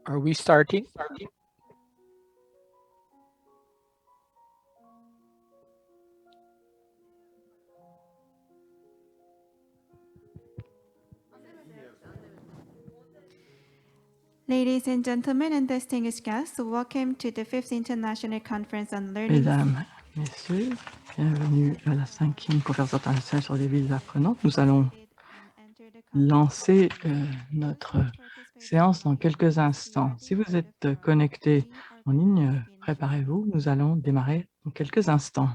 Are we starting? Ladies and gentlemen and distinguished guests, welcome to the 5th International Conference on Learning. Mesdames, Messieurs, bienvenue à la 5e conférence internationale sur les villes apprenantes. Nous allons lancer notre séance dans quelques instants. Si vous êtes connectés en ligne, préparez-vous, nous allons démarrer dans quelques instants.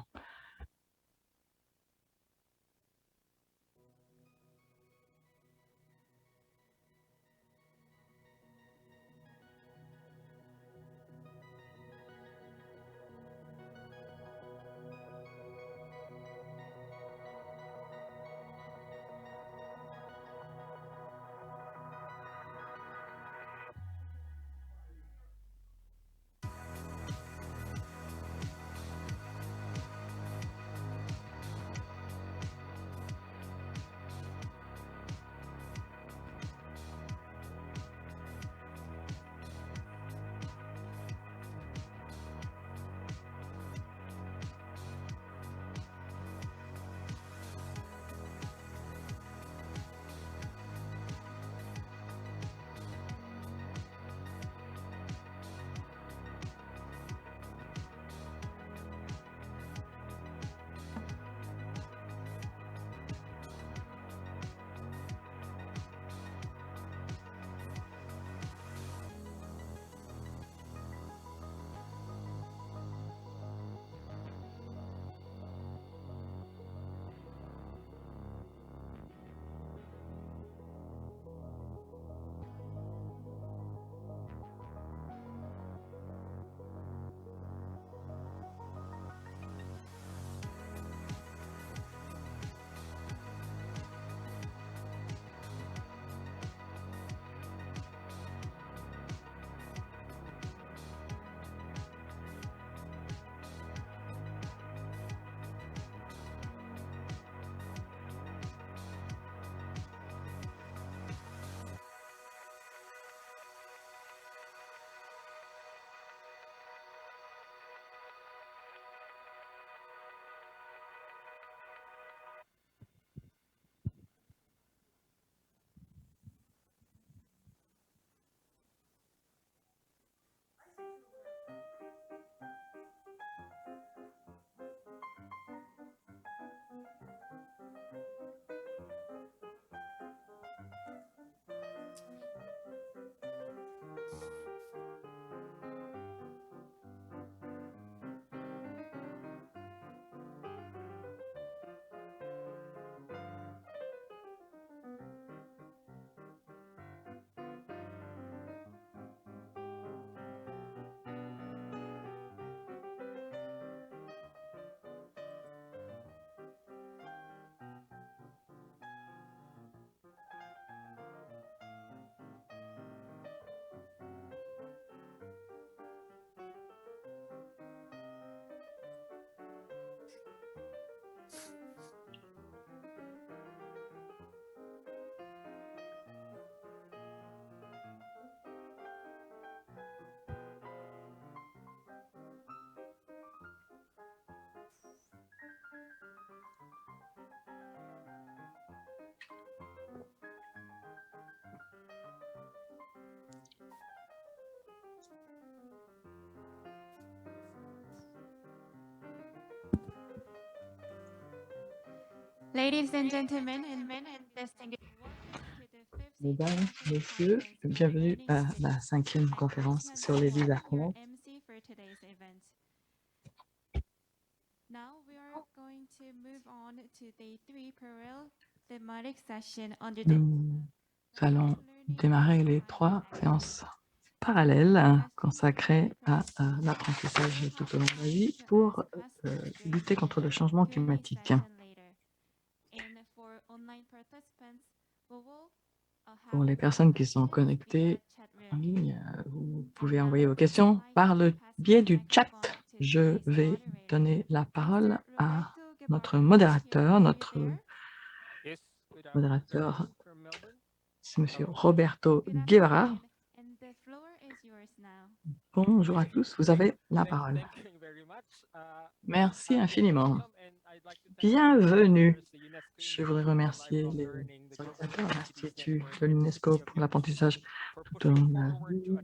Ladies and gentlemen and distinguished Mesdames, Messieurs, bienvenue à la 5e conférence sur les villes apprenantes. MC for today's event. Now we are going to move on to day 3 parallel thematic session under the Nous allons démarrer les 3 séances parallèles consacrées à l'apprentissage tout au long de la vie pour lutter contre le changement climatique. Pour les personnes qui sont connectées en ligne, vous pouvez envoyer vos questions par le biais du chat. Je vais donner la parole à notre modérateur. Notre modérateur, c'est M. Roberto Guevara. Bonjour à tous, vous avez la parole. Merci infiniment. Bienvenue. Je voudrais remercier les organisateurs de l'Institut de l'UNESCO pour l'apprentissage tout au long de la vie.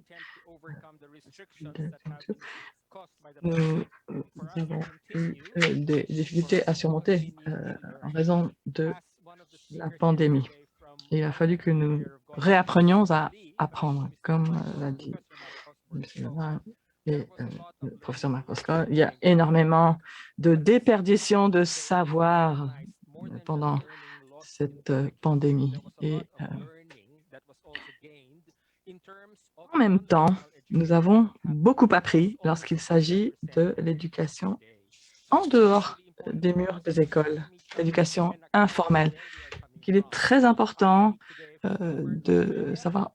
Nous avons eu des difficultés à surmonter en raison de la pandémie. Il a fallu que nous réapprenions à apprendre, comme l'a dit M. Levin et le professeur Marcoska. Il y a énormément de déperdition de savoir pendant cette pandémie. Et en même temps, nous avons beaucoup appris lorsqu'il s'agit de l'éducation en dehors des murs des écoles, l'éducation informelle. Il est très important de savoir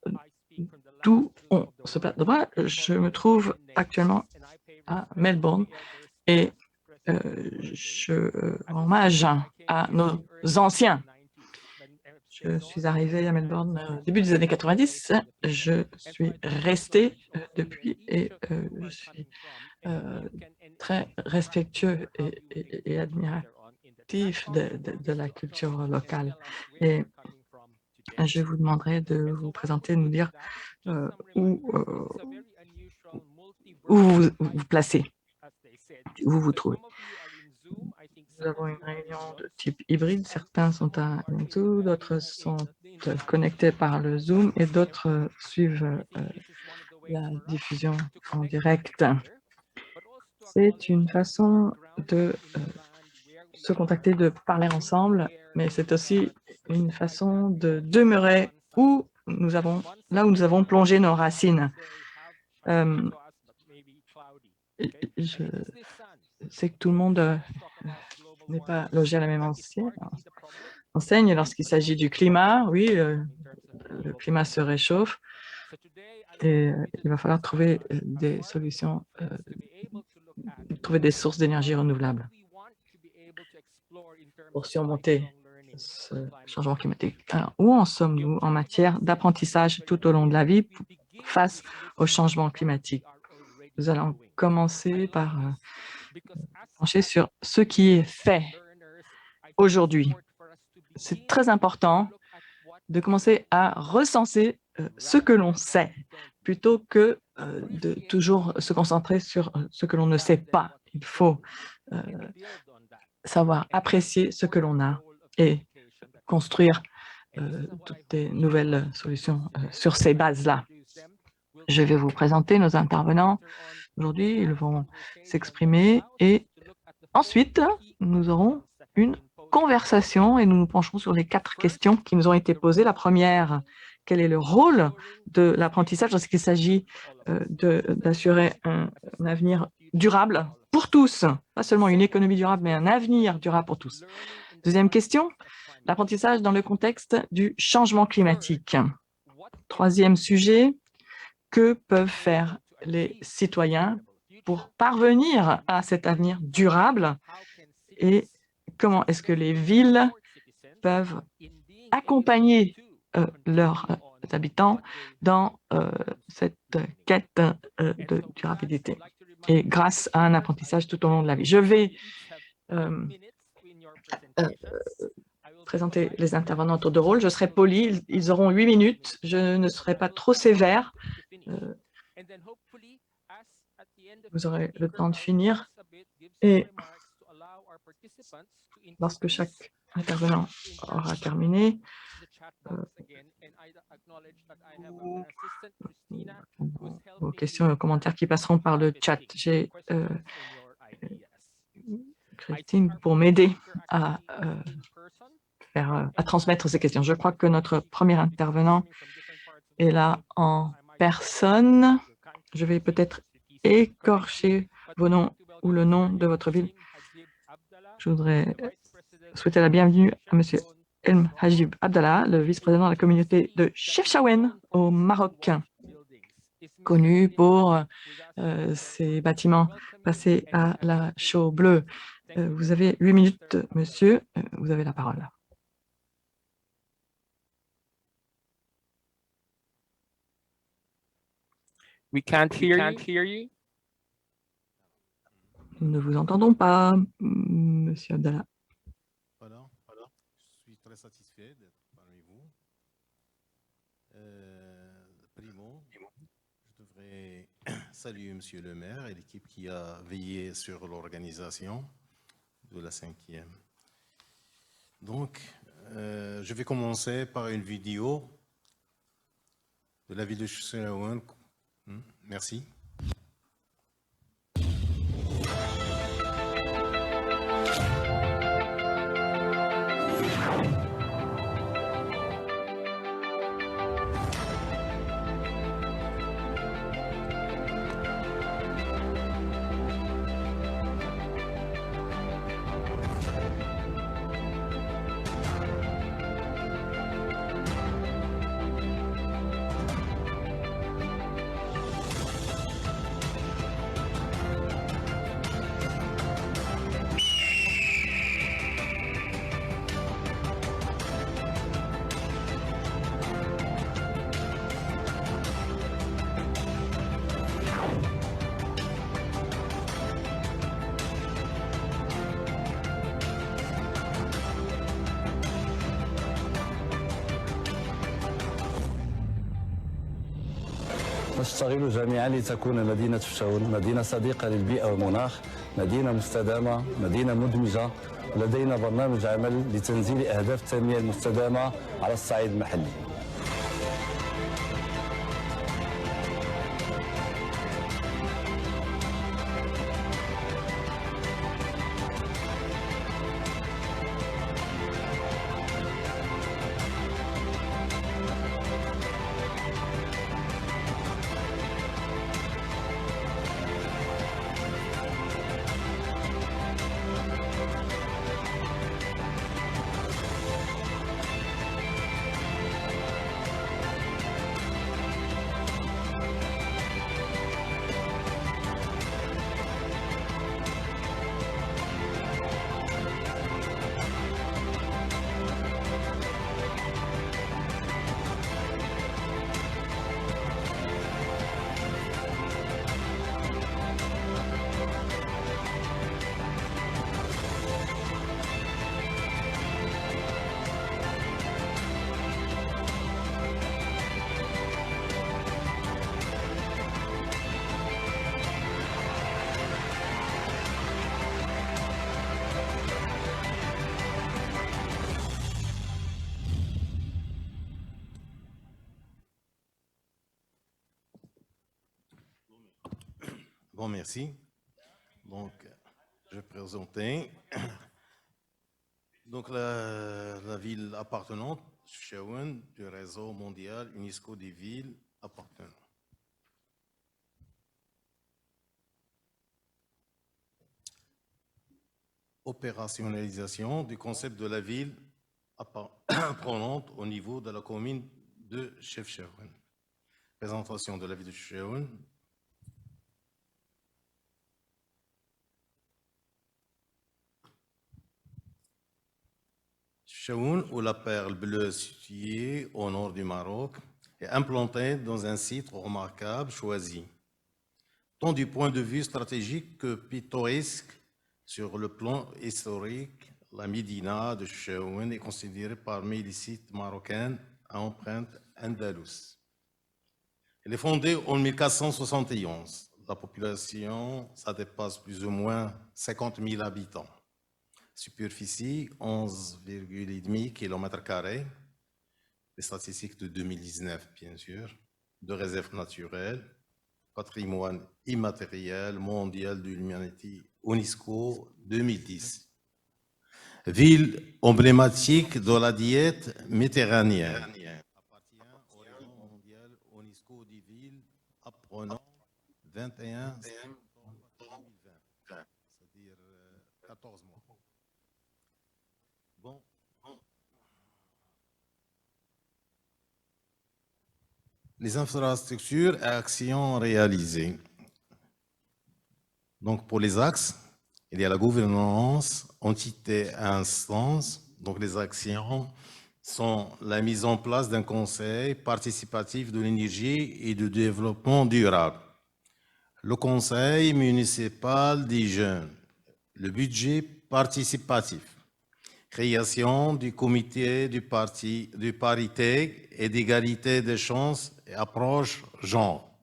d'où on se place. Moi, je me trouve actuellement à Melbourne et je rends hommage à nos anciens. Je suis arrivée à Melbourne au début des années 90. Je suis restée depuis et je suis très respectueux et admiratif de la culture locale. Et je vous demanderai de vous présenter, de nous dire où vous vous placez, où vous vous trouvez. Nous avons une réunion de type hybride. Certains sont à Yantou, d'autres sont connectés par le Zoom et d'autres suivent la diffusion en direct. C'est une façon de se contacter, de parler ensemble, mais c'est aussi une façon de demeurer là où nous avons plongé nos racines. Je sais que tout le monde n'est pas logé à la même enseigne lorsqu'il s'agit du climat. Oui, le climat se réchauffe et il va falloir trouver des solutions, trouver des sources d'énergie renouvelables pour surmonter ce changement climatique. Alors, où en sommes-nous en matière d'apprentissage tout au long de la vie face au changement climatique? Nous allons commencer par pencher sur ce qui est fait aujourd'hui. C'est très important de commencer à recenser ce que l'on sait plutôt que de toujours se concentrer sur ce que l'on ne sait pas. Il faut savoir apprécier ce que l'on a et construire toutes des nouvelles solutions sur ces bases-là. Je vais vous présenter nos intervenants. Aujourd'hui, ils vont s'exprimer et ensuite, nous aurons une conversation et nous nous pencherons sur les 4 questions qui nous ont été posées. La première, quel est le rôle de l'apprentissage lorsqu'il s'agit d'assurer un avenir durable pour tous, pas seulement une économie durable, mais un avenir durable pour tous. Deuxième question, l'apprentissage dans le contexte du changement climatique. Troisième sujet, que peuvent faire les citoyens pour parvenir à cet avenir durable et comment est-ce que les villes peuvent accompagner leurs habitants dans cette quête de durabilité et grâce à un apprentissage tout au long de la vie. Je vais présenter les intervenants autour de rôle. Je serai poli, ils auront 8 minutes. Je ne serai pas trop sévère. Vous aurez le temps de finir et lorsque chaque intervenant aura terminé, vos questions et vos commentaires qui passeront par le chat. J'ai Christine pour m'aider à transmettre ces questions. Je crois que notre premier intervenant est là en personne. Je vais peut-être écorcher vos noms ou le nom de votre ville. Je voudrais souhaiter la bienvenue à M. Elm Hajib Abdallah, le vice-président de la communauté de Chefchaouen au Maroc, connu pour ses bâtiments passés à la chaux bleue. Vous avez 8 minutes, monsieur. Vous avez la parole. We can't hear you. Nous ne vous entendons pas, Monsieur Abdallah. Voilà. Je suis très satisfait d'être parmi vous. Primo, je devrais saluer Monsieur le maire et l'équipe qui a veillé sur l'organisation de la 5e. Donc, je vais commencer par une vidéo de la ville de Chefchaouen. Merci. نشتغل جميعا لتكون مدينة شفشاون مدينة صديقة للبيئة والمناخ، مدينة مستدامة، مدينة مدمجة. لدينا برنامج عمل لتنزيل أهداف التنمية المستدامة على الصعيد المحلي. Bon, merci. Donc, je présentais donc la ville appartenante, Chefchaouen, du réseau mondial UNESCO des villes appartenantes. Opérationnalisation du concept de la ville apprenante au niveau de la commune de Chefchaouen. Présentation de la ville de Chefchaouen. Chefchaouen, ou la perle bleue située au nord du Maroc, est implantée dans un site remarquable choisi, tant du point de vue stratégique que pittoresque. Sur le plan historique, la Médina de Chefchaouen est considérée parmi les sites marocains à empreinte andalouse. Elle est fondée en 1471. La population, ça dépasse plus ou moins 50 000 habitants. Superficie, 11,5 km². Les statistiques de 2019, bien sûr. De réserves naturelles, patrimoine immatériel mondial de l'humanité, UNESCO 2010. Ville emblématique de la diète méditerranéenne. Appartient au réseau mondial UNESCO des villes apprenant 21 septembre 2020, c'est-à-dire 14 mois. Bon. Les infrastructures et actions réalisées. Donc, pour les axes, il y a la gouvernance, entité et instance. Donc, les actions, sont la mise en place d'un conseil participatif de l'énergie et du développement durable, le conseil municipal des jeunes, le budget participatif, création du comité du parité et d'égalité des chances et approche genre,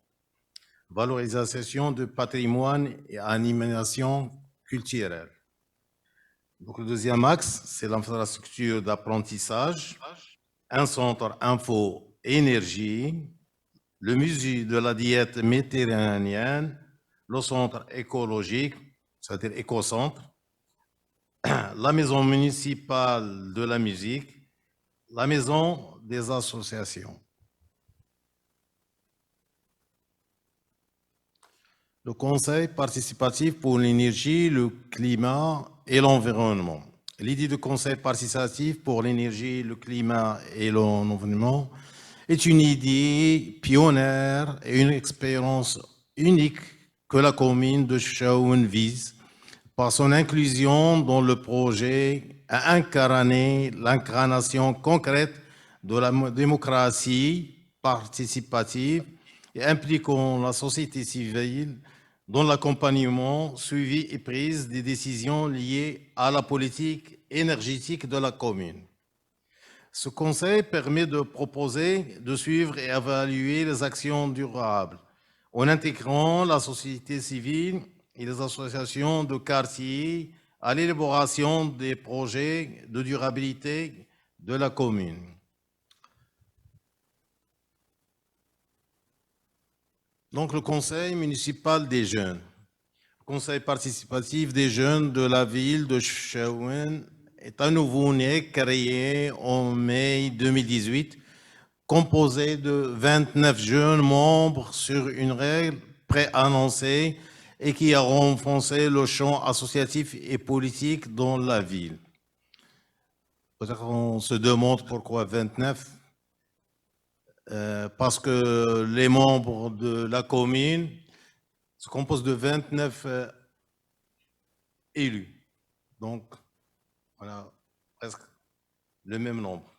valorisation du patrimoine et animation culturelle. Donc, le deuxième axe, c'est l'infrastructure d'apprentissage, un centre info énergie, le musée de la diète méditerranéenne, le centre écologique, c'est-à-dire écocentre, la maison municipale de la musique, la maison des associations. Le conseil participatif pour l'énergie, le climat et l'environnement. L'idée du conseil participatif pour l'énergie, le climat et l'environnement est une idée pionnière et une expérience unique que la commune de Chefchaouen vise par son inclusion dans le projet à incarner l'incarnation concrète de la démocratie participative et impliquant la société civile dans l'accompagnement, suivi et prise des décisions liées à la politique énergétique de la commune. Ce conseil permet de proposer, de suivre et évaluer les actions durables en intégrant la société civile et les associations de quartier à l'élaboration des projets de durabilité de la commune. Donc, le conseil municipal des jeunes, le conseil participatif des jeunes de la ville de Chefchaouen est un nouveau-né créé en mai 2018, composé de 29 jeunes membres sur une règle préannoncée et qui a renforcé le champ associatif et politique dans la ville. Peut-être qu'on se demande pourquoi 29. Parce que les membres de la commune se composent de 29 élus. Donc, voilà, presque le même nombre.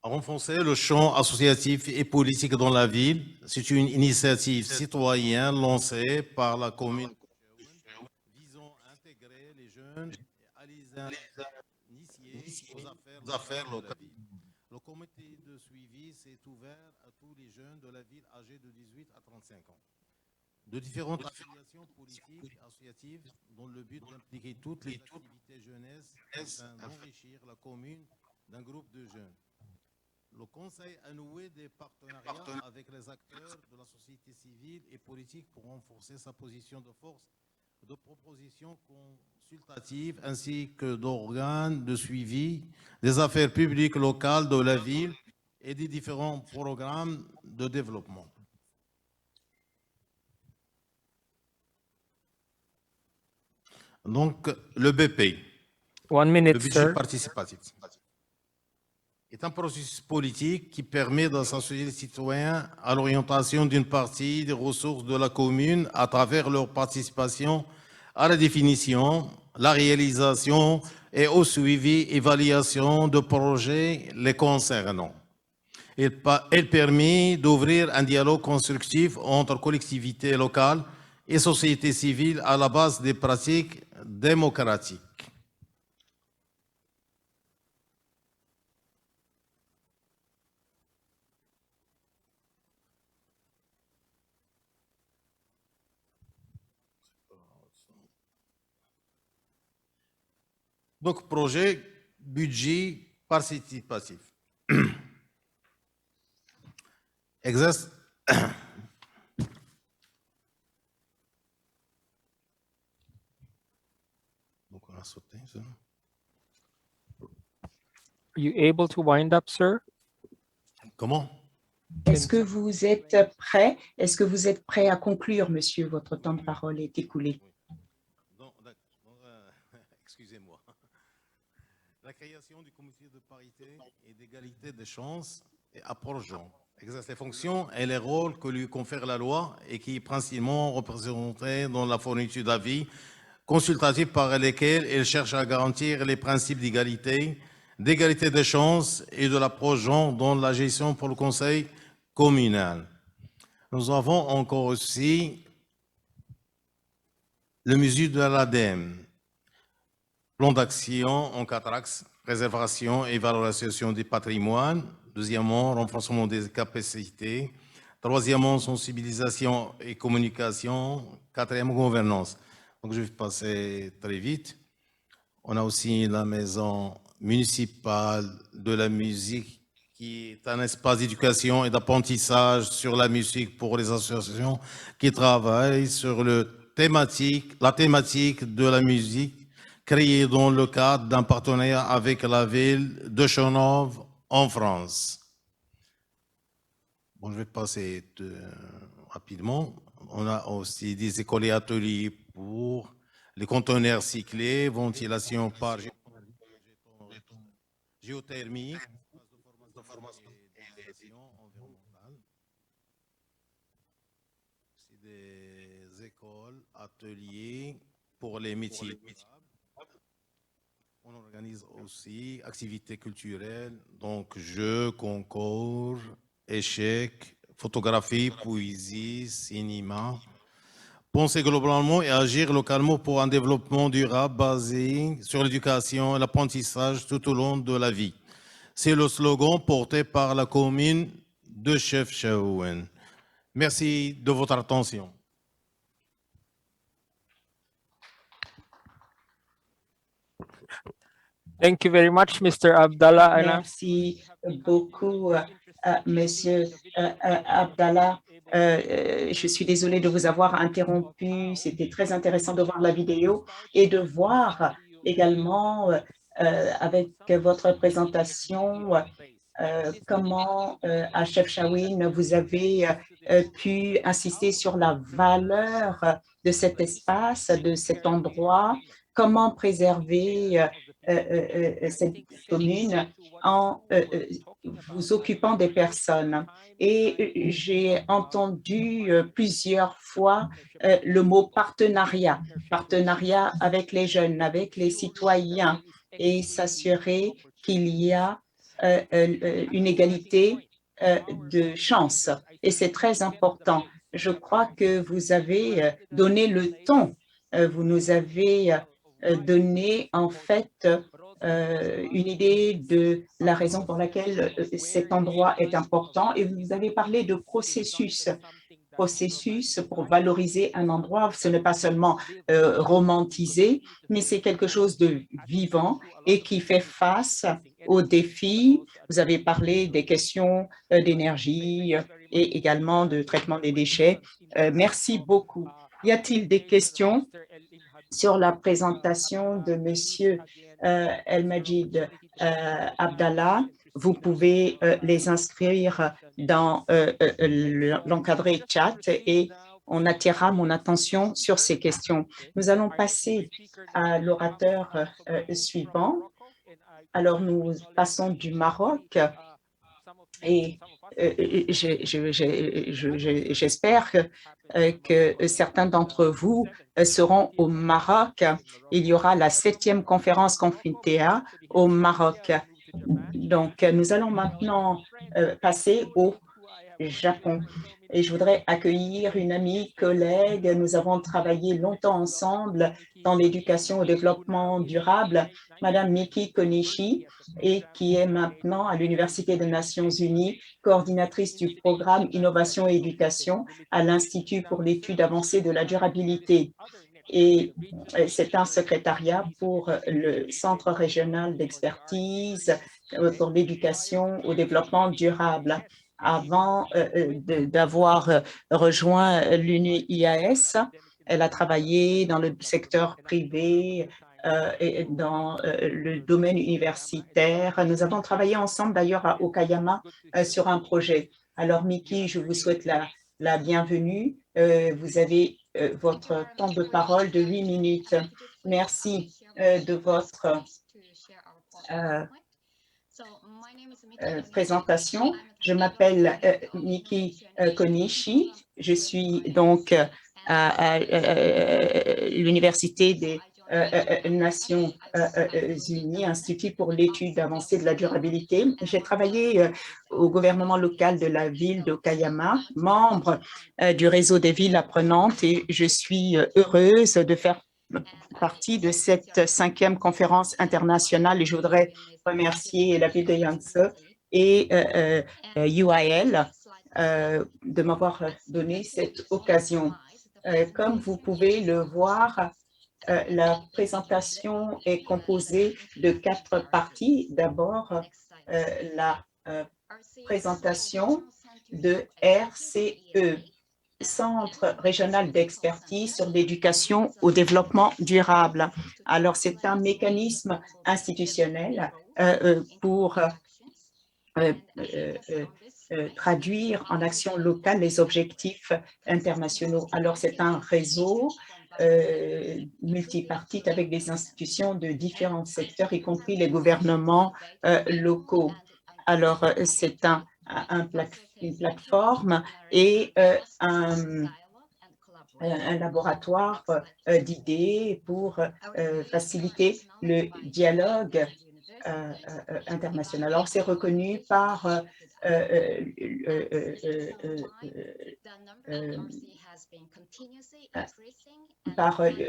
Renforcer le champ associatif et politique dans la ville, c'est une initiative citoyenne lancée par la commune visant à intégrer les jeunes et à les initier aux affaires locales. Le comité de suivi s'est ouvert à tous les jeunes de la ville âgés de 18 à 35 ans, de différentes affiliations politiques et associatives dans le but d'impliquer toutes les activités jeunesse afin d'enrichir la commune d'un groupe de jeunes. Le Conseil a noué des partenariats avec les acteurs de la société civile et politique pour renforcer sa position de force de propositions consultatives ainsi que d'organes de suivi des affaires publiques locales de la ville et des différents programmes de développement. Donc, le BP, 1 minute, le budget sir. participatif, est un processus politique qui permet d'associer les citoyens à l'orientation d'une partie des ressources de la commune à travers leur participation à la définition, la réalisation et au suivi et évaluation de projets les concernant. Elle permet d'ouvrir un dialogue constructif entre collectivités locales et société civile à la base des pratiques démocratiques. Donc, projet, budget participatif. Exerce. Donc, on a sauté ça. Are you able to wind up, sir? Comment? Est-ce que vous êtes prêt? Est-ce que vous êtes prêt à conclure, monsieur? Votre temps de parole est écoulé. Excusez-moi. La création du comité de parité et d'égalité des chances et approchant exerce les fonctions et les rôles que lui confère la loi et qui est principalement représenté dans la fourniture d'avis consultatifs par lesquels elle cherche à garantir les principes d'égalité, d'égalité des chances et de l'approche genre dans la gestion pour le conseil communal. Nous avons encore aussi le mesure de l'ADEME, plan d'action en 4 axes, préservation et valorisation du patrimoine. Deuxièmement, renforcement des capacités. Troisièmement, sensibilisation et communication. Quatrièmement, gouvernance. Donc, je vais passer très vite. On a aussi la maison municipale de la musique, qui est un espace d'éducation et d'apprentissage sur la musique pour les associations qui travaillent sur la thématique de la musique, créée dans le cadre d'un partenariat avec la ville de Chenôve en France. Bon, je vais passer rapidement. On a aussi des écoles et ateliers pour les conteneurs cyclés, ventilation par géothermie, de formation environnementale. C'est des écoles, ateliers pour les métiers. On organise aussi activités culturelles, donc jeux, concours, échecs, photographie, poésie, cinéma. Penser globalement et agir localement pour un développement durable basé sur l'éducation et l'apprentissage tout au long de la vie. C'est le slogan porté par la commune de Chefchaouen. Merci de votre attention. Thank you very much, Mr. Abdallah. Merci beaucoup, Monsieur Abdallah. Je suis désolée de vous avoir interrompu. C'était très intéressant de voir la vidéo et de voir également avec votre présentation comment à Chefchaouen vous avez pu insister sur la valeur de cet espace, de cet endroit, comment préserver cette commune en vous occupant des personnes. Et j'ai entendu plusieurs fois le mot partenariat, partenariat avec les jeunes, avec les citoyens, et s'assurer qu'il y a une égalité de chance. Et c'est très important. Je crois que vous avez donné le ton, vous nous avez donné en fait une idée de la raison pour laquelle cet endroit est important, et vous avez parlé de processus pour valoriser un endroit. Ce n'est pas seulement romantisé, mais c'est quelque chose de vivant et qui fait face aux défis. Vous avez parlé des questions d'énergie et également de traitement des déchets. Merci beaucoup. Y a-t-il des questions sur la présentation de Monsieur El-Majid Abdallah? Vous pouvez les inscrire dans l'encadré chat et on attirera mon attention sur ces questions. Nous allons passer à l'orateur suivant. Alors, nous passons du Maroc et j'espère que certains d'entre vous seront au Maroc. Il y aura la 7e conférence Confintea au Maroc. Donc, nous allons maintenant passer au Japon. Et je voudrais accueillir une amie, collègue. Nous avons travaillé longtemps ensemble dans l'éducation au développement durable, Madame Miki Konishi, et qui est maintenant à l'Université des Nations Unies, coordinatrice du programme Innovation et Éducation à l'Institut pour l'étude avancée de la durabilité. Et c'est un secrétariat pour le Centre régional d'expertise pour l'éducation au développement durable. Avant d'avoir rejoint l'UNIAS, elle a travaillé dans le secteur privé et dans le domaine universitaire. Nous avons travaillé ensemble d'ailleurs à Okayama sur un projet. Alors Miki, je vous souhaite la bienvenue. Vous avez votre temps de parole de 8 minutes. Merci de votre présentation. Je m'appelle Miki Konishi. Je suis donc à l'Université des Nations Unies, Institut pour l'étude avancée de la durabilité. J'ai travaillé au gouvernement local de la ville d'Okayama, membre du réseau des villes apprenantes, et je suis heureuse de faire partie de cette 5e conférence internationale, et je voudrais remercier la ville de Yangtze et UIL de m'avoir donné cette occasion. Comme vous pouvez le voir, la présentation est composée de 4 parties. D'abord, la présentation de RCE, Centre régional d'expertise sur l'éducation au développement durable. Alors, c'est un mécanisme institutionnel pour traduire en action locale les objectifs internationaux. Alors, c'est un réseau multipartite avec des institutions de différents secteurs, y compris les gouvernements locaux. Alors, c'est une plateforme et un laboratoire d'idées pour faciliter le dialogue international. Alors, c'est reconnu par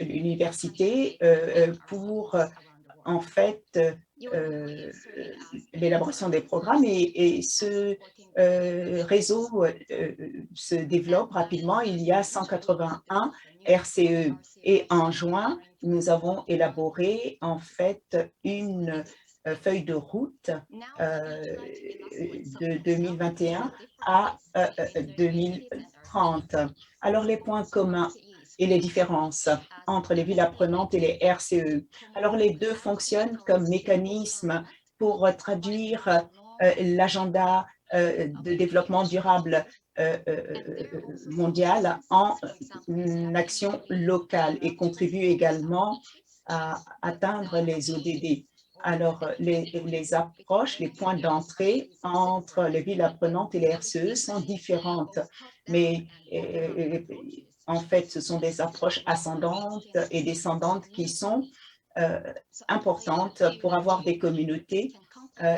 l'université pour en fait l'élaboration des programmes, et ce réseau se développe rapidement. Il y a 181 RCE et en juin, nous avons élaboré en fait une feuille de route de 2021 à 2030. Alors, les points communs et les différences entre les villes apprenantes et les RCE. Alors, les deux fonctionnent comme mécanisme pour traduire l'agenda de développement durable mondial en action locale et contribuent également à atteindre les ODD. Alors, les approches, les points d'entrée entre les villes apprenantes et les RCE sont différentes, mais en fait, ce sont des approches ascendantes et descendantes qui sont importantes pour avoir des communautés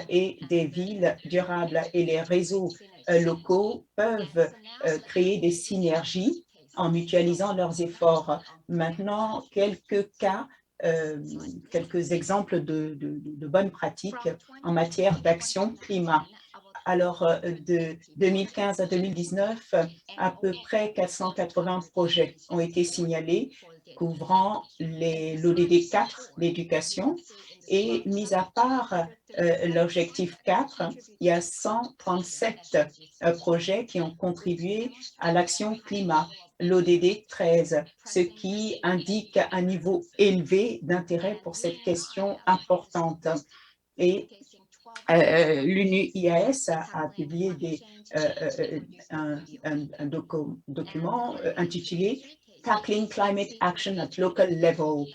et des villes durables. Et les réseaux locaux peuvent créer des synergies en mutualisant leurs efforts. Maintenant, quelques exemples de bonnes pratiques en matière d'action climat. Alors, de 2015 à 2019, à peu près 480 projets ont été signalés couvrant l'ODD 4, l'éducation, et mis à part l'objectif 4, il y a 137 projets qui ont contribué à l'action climat, l'ODD 13, ce qui indique un niveau élevé d'intérêt pour cette question importante. Et l'UNU-IAS a publié un document intitulé « Tackling Climate Action at Local Level,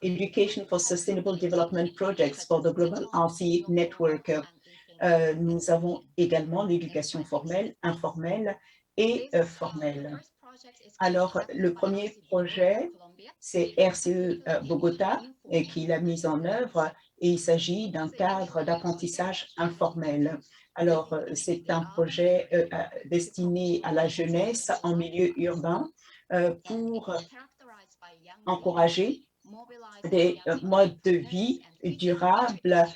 Education for Sustainable Development Projects for the Global RC Network ». Nous avons également l'éducation formelle, informelle et formelle. Alors, le premier projet, c'est RCE Bogota qui l'a mis en œuvre, et il s'agit d'un cadre d'apprentissage informel. Alors, c'est un projet destiné à la jeunesse en milieu urbain pour encourager des modes de vie durables,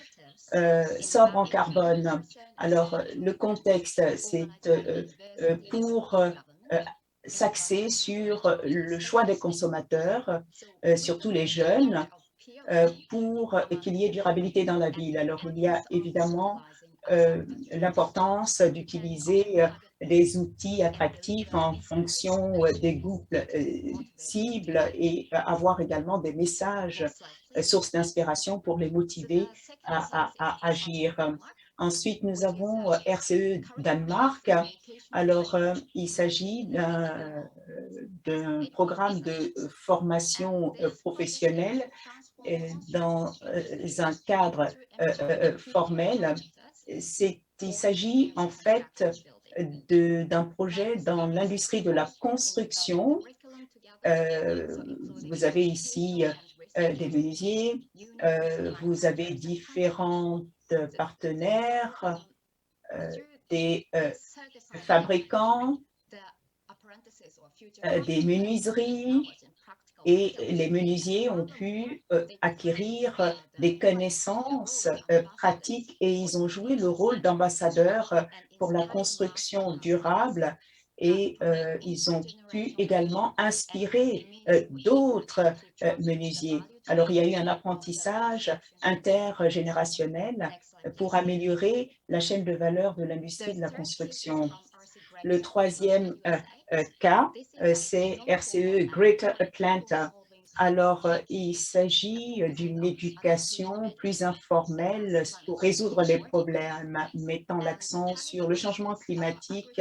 sobres en carbone. Alors, le contexte, c'est pour s'axer sur le choix des consommateurs, surtout les jeunes, pour qu'il y ait durabilité dans la ville. Alors, il y a évidemment l'importance d'utiliser des outils attractifs en fonction des goûts cibles et avoir également des messages sources d'inspiration pour les motiver à agir. Ensuite, nous avons RCE Danemark. Alors, il s'agit d'un programme de formation professionnelle dans un cadre formel. Il s'agit en fait d'un projet dans l'industrie de la construction. Vous avez ici des menuisiers, vous avez différents partenaires, des fabricants, des menuiseries, et les menuisiers ont pu acquérir des connaissances pratiques et ils ont joué le rôle d'ambassadeurs pour la construction durable et ils ont pu également inspirer d'autres menuisiers. Alors, il y a eu un apprentissage intergénérationnel pour améliorer la chaîne de valeur de l'industrie de la construction. Le troisième cas, c'est RCE Greater Atlanta. Alors, il s'agit d'une éducation plus informelle pour résoudre les problèmes, mettant l'accent sur le changement climatique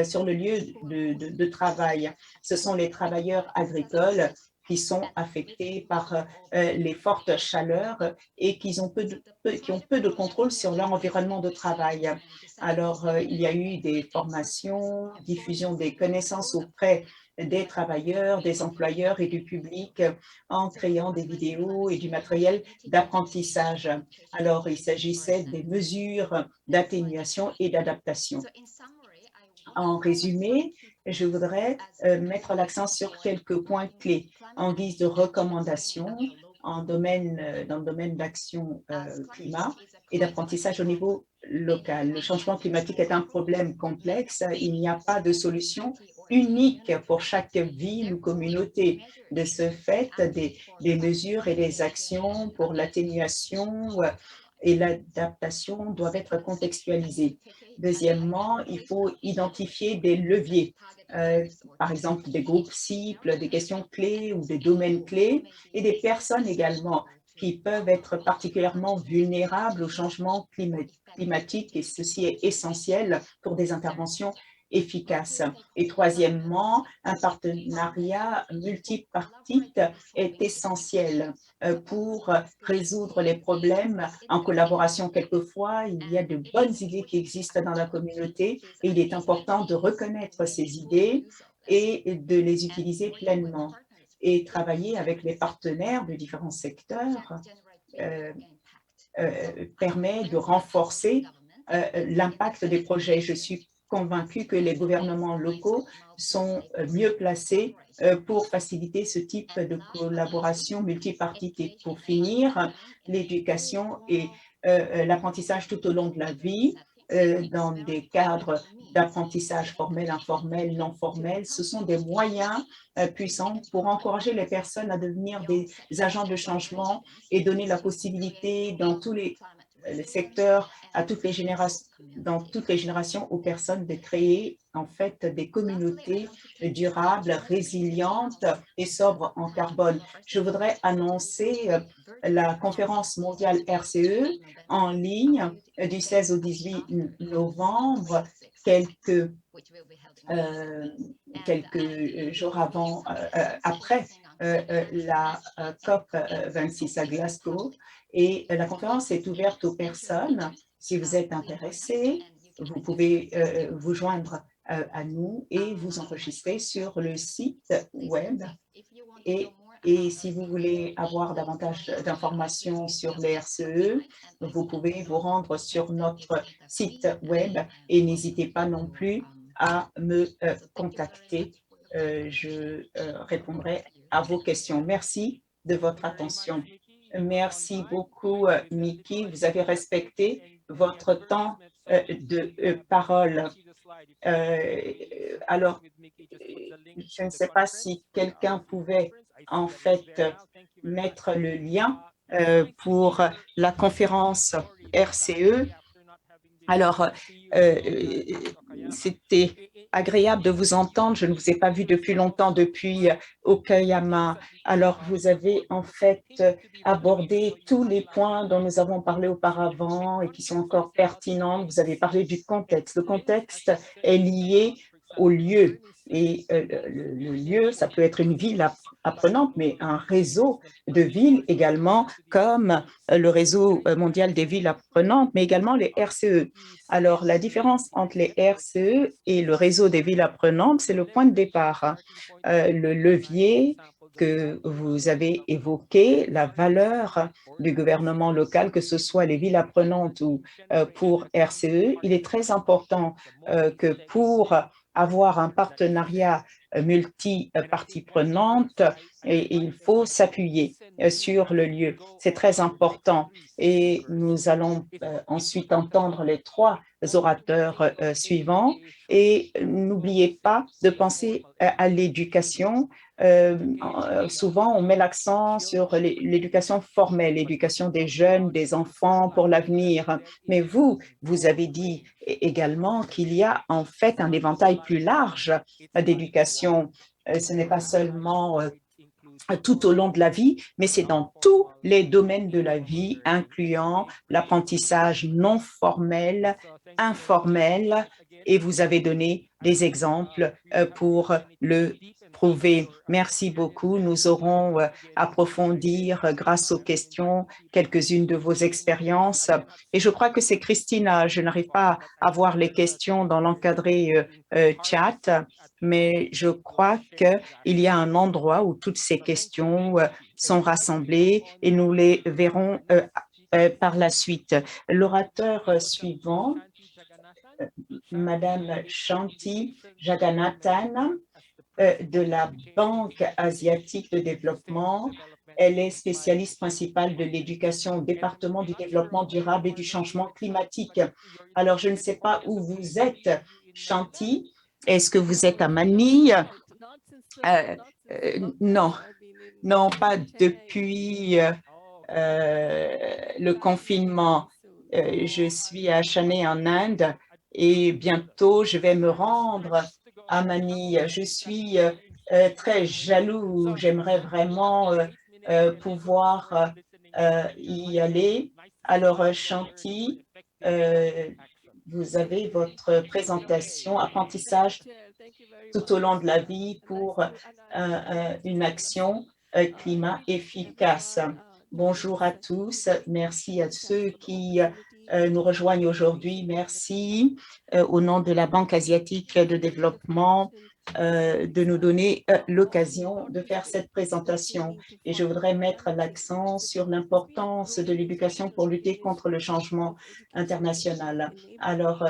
sur le lieu de travail. Ce sont les travailleurs agricoles qui sont affectés par les fortes chaleurs et qui ont peu de contrôle sur leur environnement de travail. Alors, il y a eu des formations, diffusion des connaissances auprès des travailleurs, des employeurs et du public en créant des vidéos et du matériel d'apprentissage. Alors, il s'agissait des mesures d'atténuation et d'adaptation. En résumé, je voudrais mettre l'accent sur quelques points clés en guise de recommandations dans le domaine d'action climat et d'apprentissage au niveau local. Le changement climatique est un problème complexe. Il n'y a pas de solution unique pour chaque ville ou communauté. De ce fait, des mesures et des actions pour l'atténuation et l'adaptation doivent être contextualisées. Deuxièmement, il faut identifier des leviers, par exemple des groupes cibles, des questions clés ou des domaines clés et des personnes également qui peuvent être particulièrement vulnérables au changement climatique et ceci est essentiel pour des interventions efficaces. Et troisièmement, un partenariat multipartite est essentiel pour résoudre les problèmes en collaboration. Quelquefois, il y a de bonnes idées qui existent dans la communauté et il est important de reconnaître ces idées et de les utiliser pleinement. Et travailler avec les partenaires de différents secteurs permet de renforcer l'impact des projets. Je suis convaincue que les gouvernements locaux sont mieux placés pour faciliter ce type de collaboration multipartite. Et pour finir, l'éducation et l'apprentissage tout au long de la vie dans des cadres d'apprentissage formel, informel, non formel, ce sont des moyens puissants pour encourager les personnes à devenir des agents de changement et donner la possibilité dans tous les secteurs, dans toutes les générations aux personnes de créer en fait des communautés durables, résilientes et sobres en carbone. Je voudrais annoncer la conférence mondiale RCE en ligne du 16 au 18 novembre, quelques jours après la COP 26 à Glasgow. Et la conférence est ouverte aux personnes. Si vous êtes intéressé, vous pouvez vous joindre à nous et vous enregistrer sur le site web. Et si vous voulez avoir davantage d'informations sur les RCE, vous pouvez vous rendre sur notre site web et n'hésitez pas non plus à me contacter. Je répondrai à vos questions. Merci de votre attention. Merci beaucoup, Mickey. Vous avez respecté votre temps de parole. Alors, je ne sais pas si quelqu'un pouvait en fait mettre le lien pour la conférence RCE. Alors, c'était agréable de vous entendre. Je ne vous ai pas vu depuis longtemps, depuis Okayama. Alors, vous avez en fait abordé tous les points dont nous avons parlé auparavant et qui sont encore pertinents. Vous avez parlé du contexte. Le contexte est lié au lieu. Et le lieu, ça peut être une ville apprenante, mais un réseau de villes également, comme le réseau mondial des villes apprenantes, mais également les RCE. Alors, la différence entre les RCE et le réseau des villes apprenantes, c'est le point de départ. Le levier que vous avez évoqué, la valeur du gouvernement local, que ce soit les villes apprenantes ou pour RCE. Il est très important que pour avoir un partenariat multi-parties prenantes, et il faut s'appuyer sur le lieu. C'est très important. Et nous allons ensuite entendre les 3 orateurs suivants. Et n'oubliez pas de penser à l'éducation. Souvent, on met l'accent sur l'éducation formelle, l'éducation des jeunes, des enfants pour l'avenir. Mais vous avez dit également qu'il y a en fait un éventail plus large d'éducation. Ce n'est pas seulement tout au long de la vie, mais c'est dans tous les domaines de la vie, incluant l'apprentissage non formel, informel, et vous avez donné des exemples pour le prouver. Merci beaucoup. Nous aurons approfondir grâce aux questions quelques-unes de vos expériences. Et je crois que c'est Christina. Je n'arrive pas à voir les questions dans l'encadré chat, mais je crois qu'il y a un endroit où toutes ces questions sont rassemblées et nous les verrons par la suite. L'orateur suivant, Madame Shanti Jagannathan de la Banque asiatique de développement. Elle est spécialiste principale de l'éducation au département du développement durable et du changement climatique. Alors, je ne sais pas où vous êtes, Shanti. Est-ce que vous êtes à Manille? Non, non, pas depuis le confinement. Je suis à Chennai en Inde et bientôt je vais me rendre à Manille. Je suis très jaloux. J'aimerais vraiment pouvoir y aller. Alors, Shanti, vous avez votre présentation, apprentissage tout au long de la vie pour une action climat efficace. Bonjour à tous, merci à ceux qui nous rejoignent aujourd'hui. Merci au nom de la Banque asiatique de développement de nous donner l'occasion de faire cette présentation. Et je voudrais mettre l'accent sur l'importance de l'éducation pour lutter contre le changement international. Alors,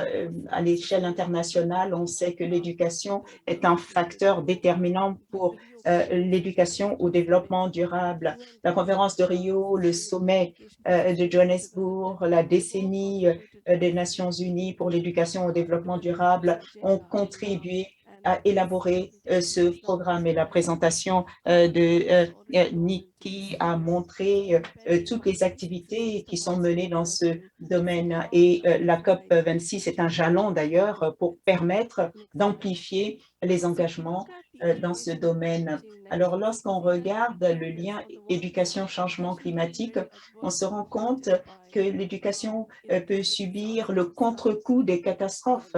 à l'échelle internationale, on sait que l'éducation est un facteur déterminant pour l'éducation au développement durable. La conférence de Rio, le sommet de Johannesburg, la décennie des Nations Unies pour l'éducation au développement durable ont contribué à élaborer ce programme, et la présentation de Nikki a montré toutes les activités qui sont menées dans ce domaine, et la COP26 est un jalon d'ailleurs pour permettre d'amplifier les engagements dans ce domaine. Alors, lorsqu'on regarde le lien éducation-changement climatique, on se rend compte que l'éducation peut subir le contre-coup des catastrophes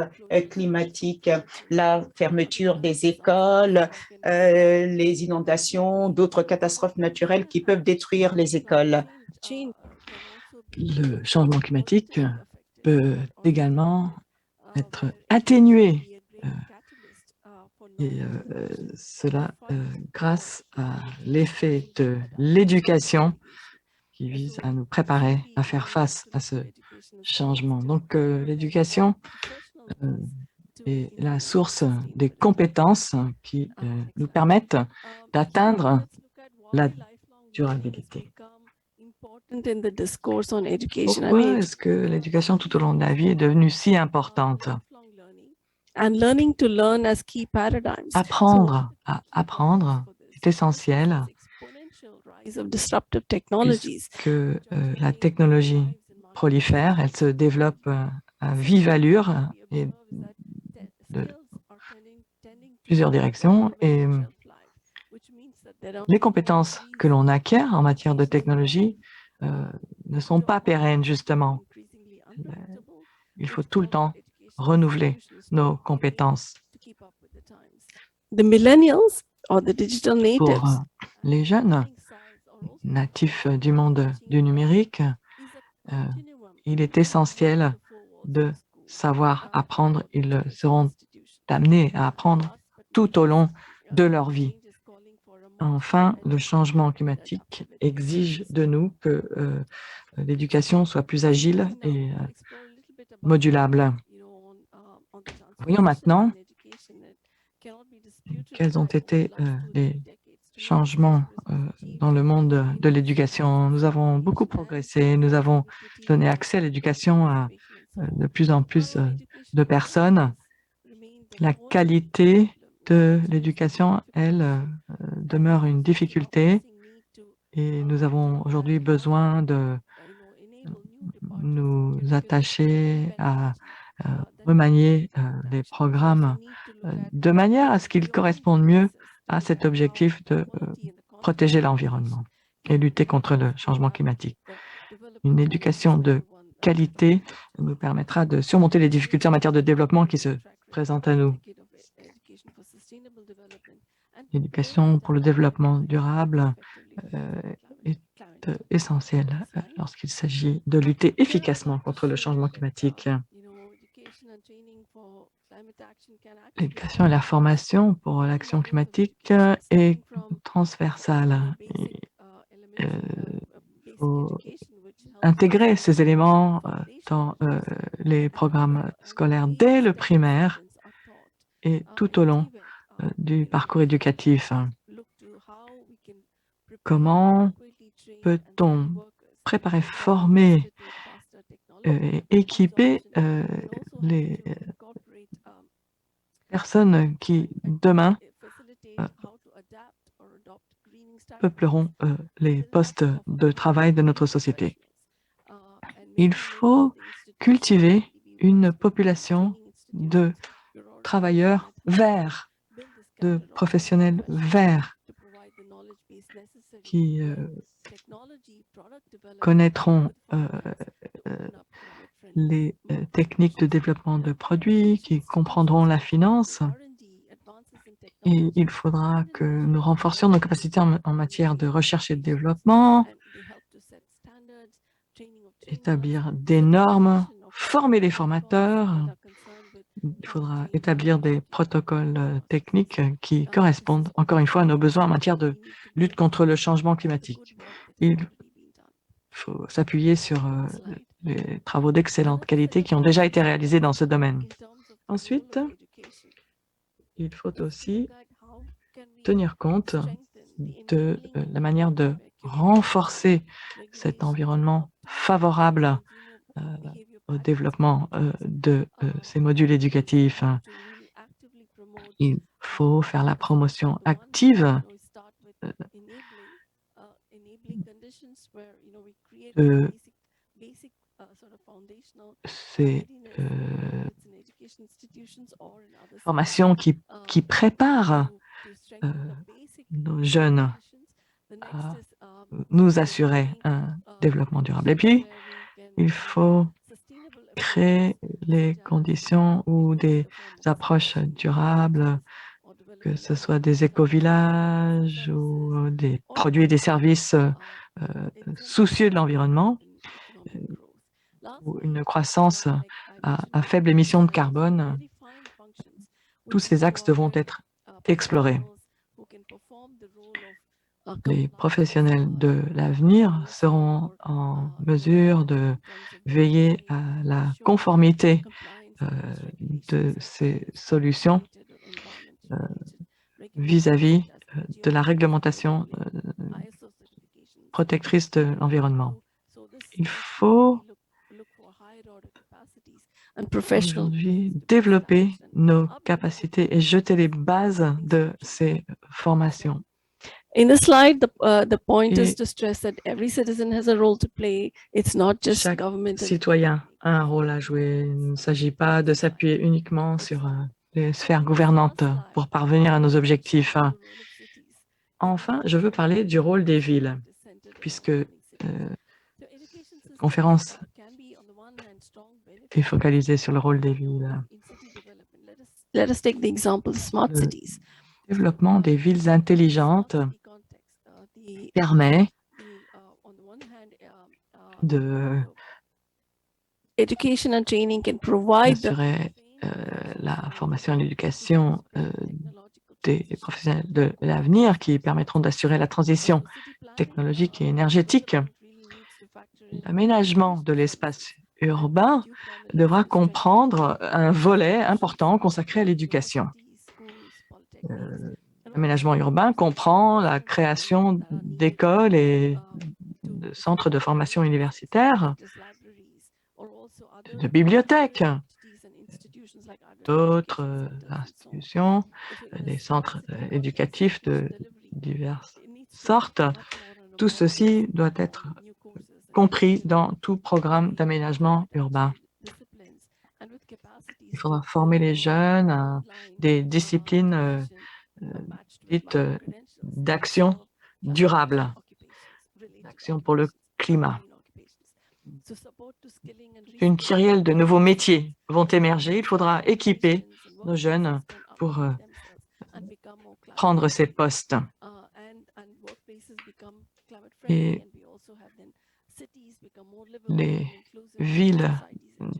climatiques, la fermeture des écoles, les inondations, d'autres catastrophes naturelles qui peuvent détruire les écoles. Le changement climatique peut également être atténué et cela grâce à l'effet de l'éducation qui vise à nous préparer à faire face à ce changement. Donc, l'éducation est la source des compétences qui nous permettent d'atteindre la durabilité. Pourquoi est-ce que l'éducation tout au long de la vie est devenue si importante? Apprendre à apprendre est essentiel puisque la technologie prolifère, elle se développe à vive allure et de plusieurs directions, et les compétences que l'on acquiert en matière de technologie ne sont pas pérennes, justement. Il faut tout le temps renouveler nos compétences. Pour les jeunes natifs du monde du numérique, il est essentiel de savoir apprendre. Ils seront amenés à apprendre tout au long de leur vie. Enfin, le changement climatique exige de nous que l'éducation soit plus agile et modulable. Voyons maintenant quels ont été les changements dans le monde de l'éducation. Nous avons beaucoup progressé, nous avons donné accès à l'éducation à de plus en plus de personnes. La qualité de l'éducation, elle, demeure une difficulté et nous avons aujourd'hui besoin de nous attacher à remanier les programmes de manière à ce qu'ils correspondent mieux à cet objectif de protéger l'environnement et lutter contre le changement climatique. Une éducation de qualité nous permettra de surmonter les difficultés en matière de développement qui se présentent à nous. L'éducation pour le développement durable est essentielle lorsqu'il s'agit de lutter efficacement contre le changement climatique. L'éducation et la formation pour l'action climatique est transversale. Il faut intégrer ces éléments dans les programmes scolaires dès le primaire et tout au long du parcours éducatif. Comment peut-on préparer, former et équiper les personnes qui, demain, peupleront les postes de travail de notre société? Il faut cultiver une population de travailleurs verts, de professionnels verts qui connaîtront les techniques de développement de produits, qui comprendront la finance. Et il faudra que nous renforcions nos capacités en matière de recherche et de développement, établir des normes, former les formateurs. Il faudra établir des protocoles techniques qui correspondent, encore une fois, à nos besoins en matière de lutte contre le changement climatique. Il faut s'appuyer sur les travaux d'excellente qualité qui ont déjà été réalisés dans ce domaine. Ensuite, il faut aussi tenir compte de la manière de renforcer cet environnement favorable au développement de ces modules éducatifs. Il faut faire la promotion active de ces formations qui préparent nos jeunes à nous assurer un développement durable. Et puis, il faut créer les conditions ou des approches durables, que ce soit des éco-villages ou des produits et des services soucieux de l'environnement, ou une croissance à faible émission de carbone. Tous ces axes devront être explorés. Les professionnels de l'avenir seront en mesure de veiller à la conformité de ces solutions vis-à-vis de la réglementation protectrice de l'environnement. Il faut aujourd'hui développer nos capacités et jeter les bases de ces formations. In the slide, the point is to stress that every citizen has a role to play. It's not just Chaque government. citoyen a un rôle à jouer. Il ne s'agit pas de s'appuyer uniquement sur les sphères gouvernantes pour parvenir à nos objectifs. Enfin, je veux parler du rôle des villes, puisque cette conférence est focalisée sur le rôle des villes. Let us take the example of smart cities. Le développement des villes intelligentes permet de Education and training can provide assurer la formation et l'éducation des professionnels de l'avenir qui permettront d'assurer la transition technologique et énergétique. L'aménagement de l'espace urbain devra comprendre un volet important consacré à l'éducation. L'aménagement urbain comprend la création d'écoles et de centres de formation universitaire, de bibliothèques, d'autres institutions, des centres éducatifs de diverses sortes. Tout ceci doit être compris dans tout programme d'aménagement urbain. Il faudra former les jeunes à des disciplines dites d'action durable, d'action pour le climat. Une kyrielle de nouveaux métiers vont émerger. Il faudra équiper nos jeunes pour prendre ces postes. Et les villes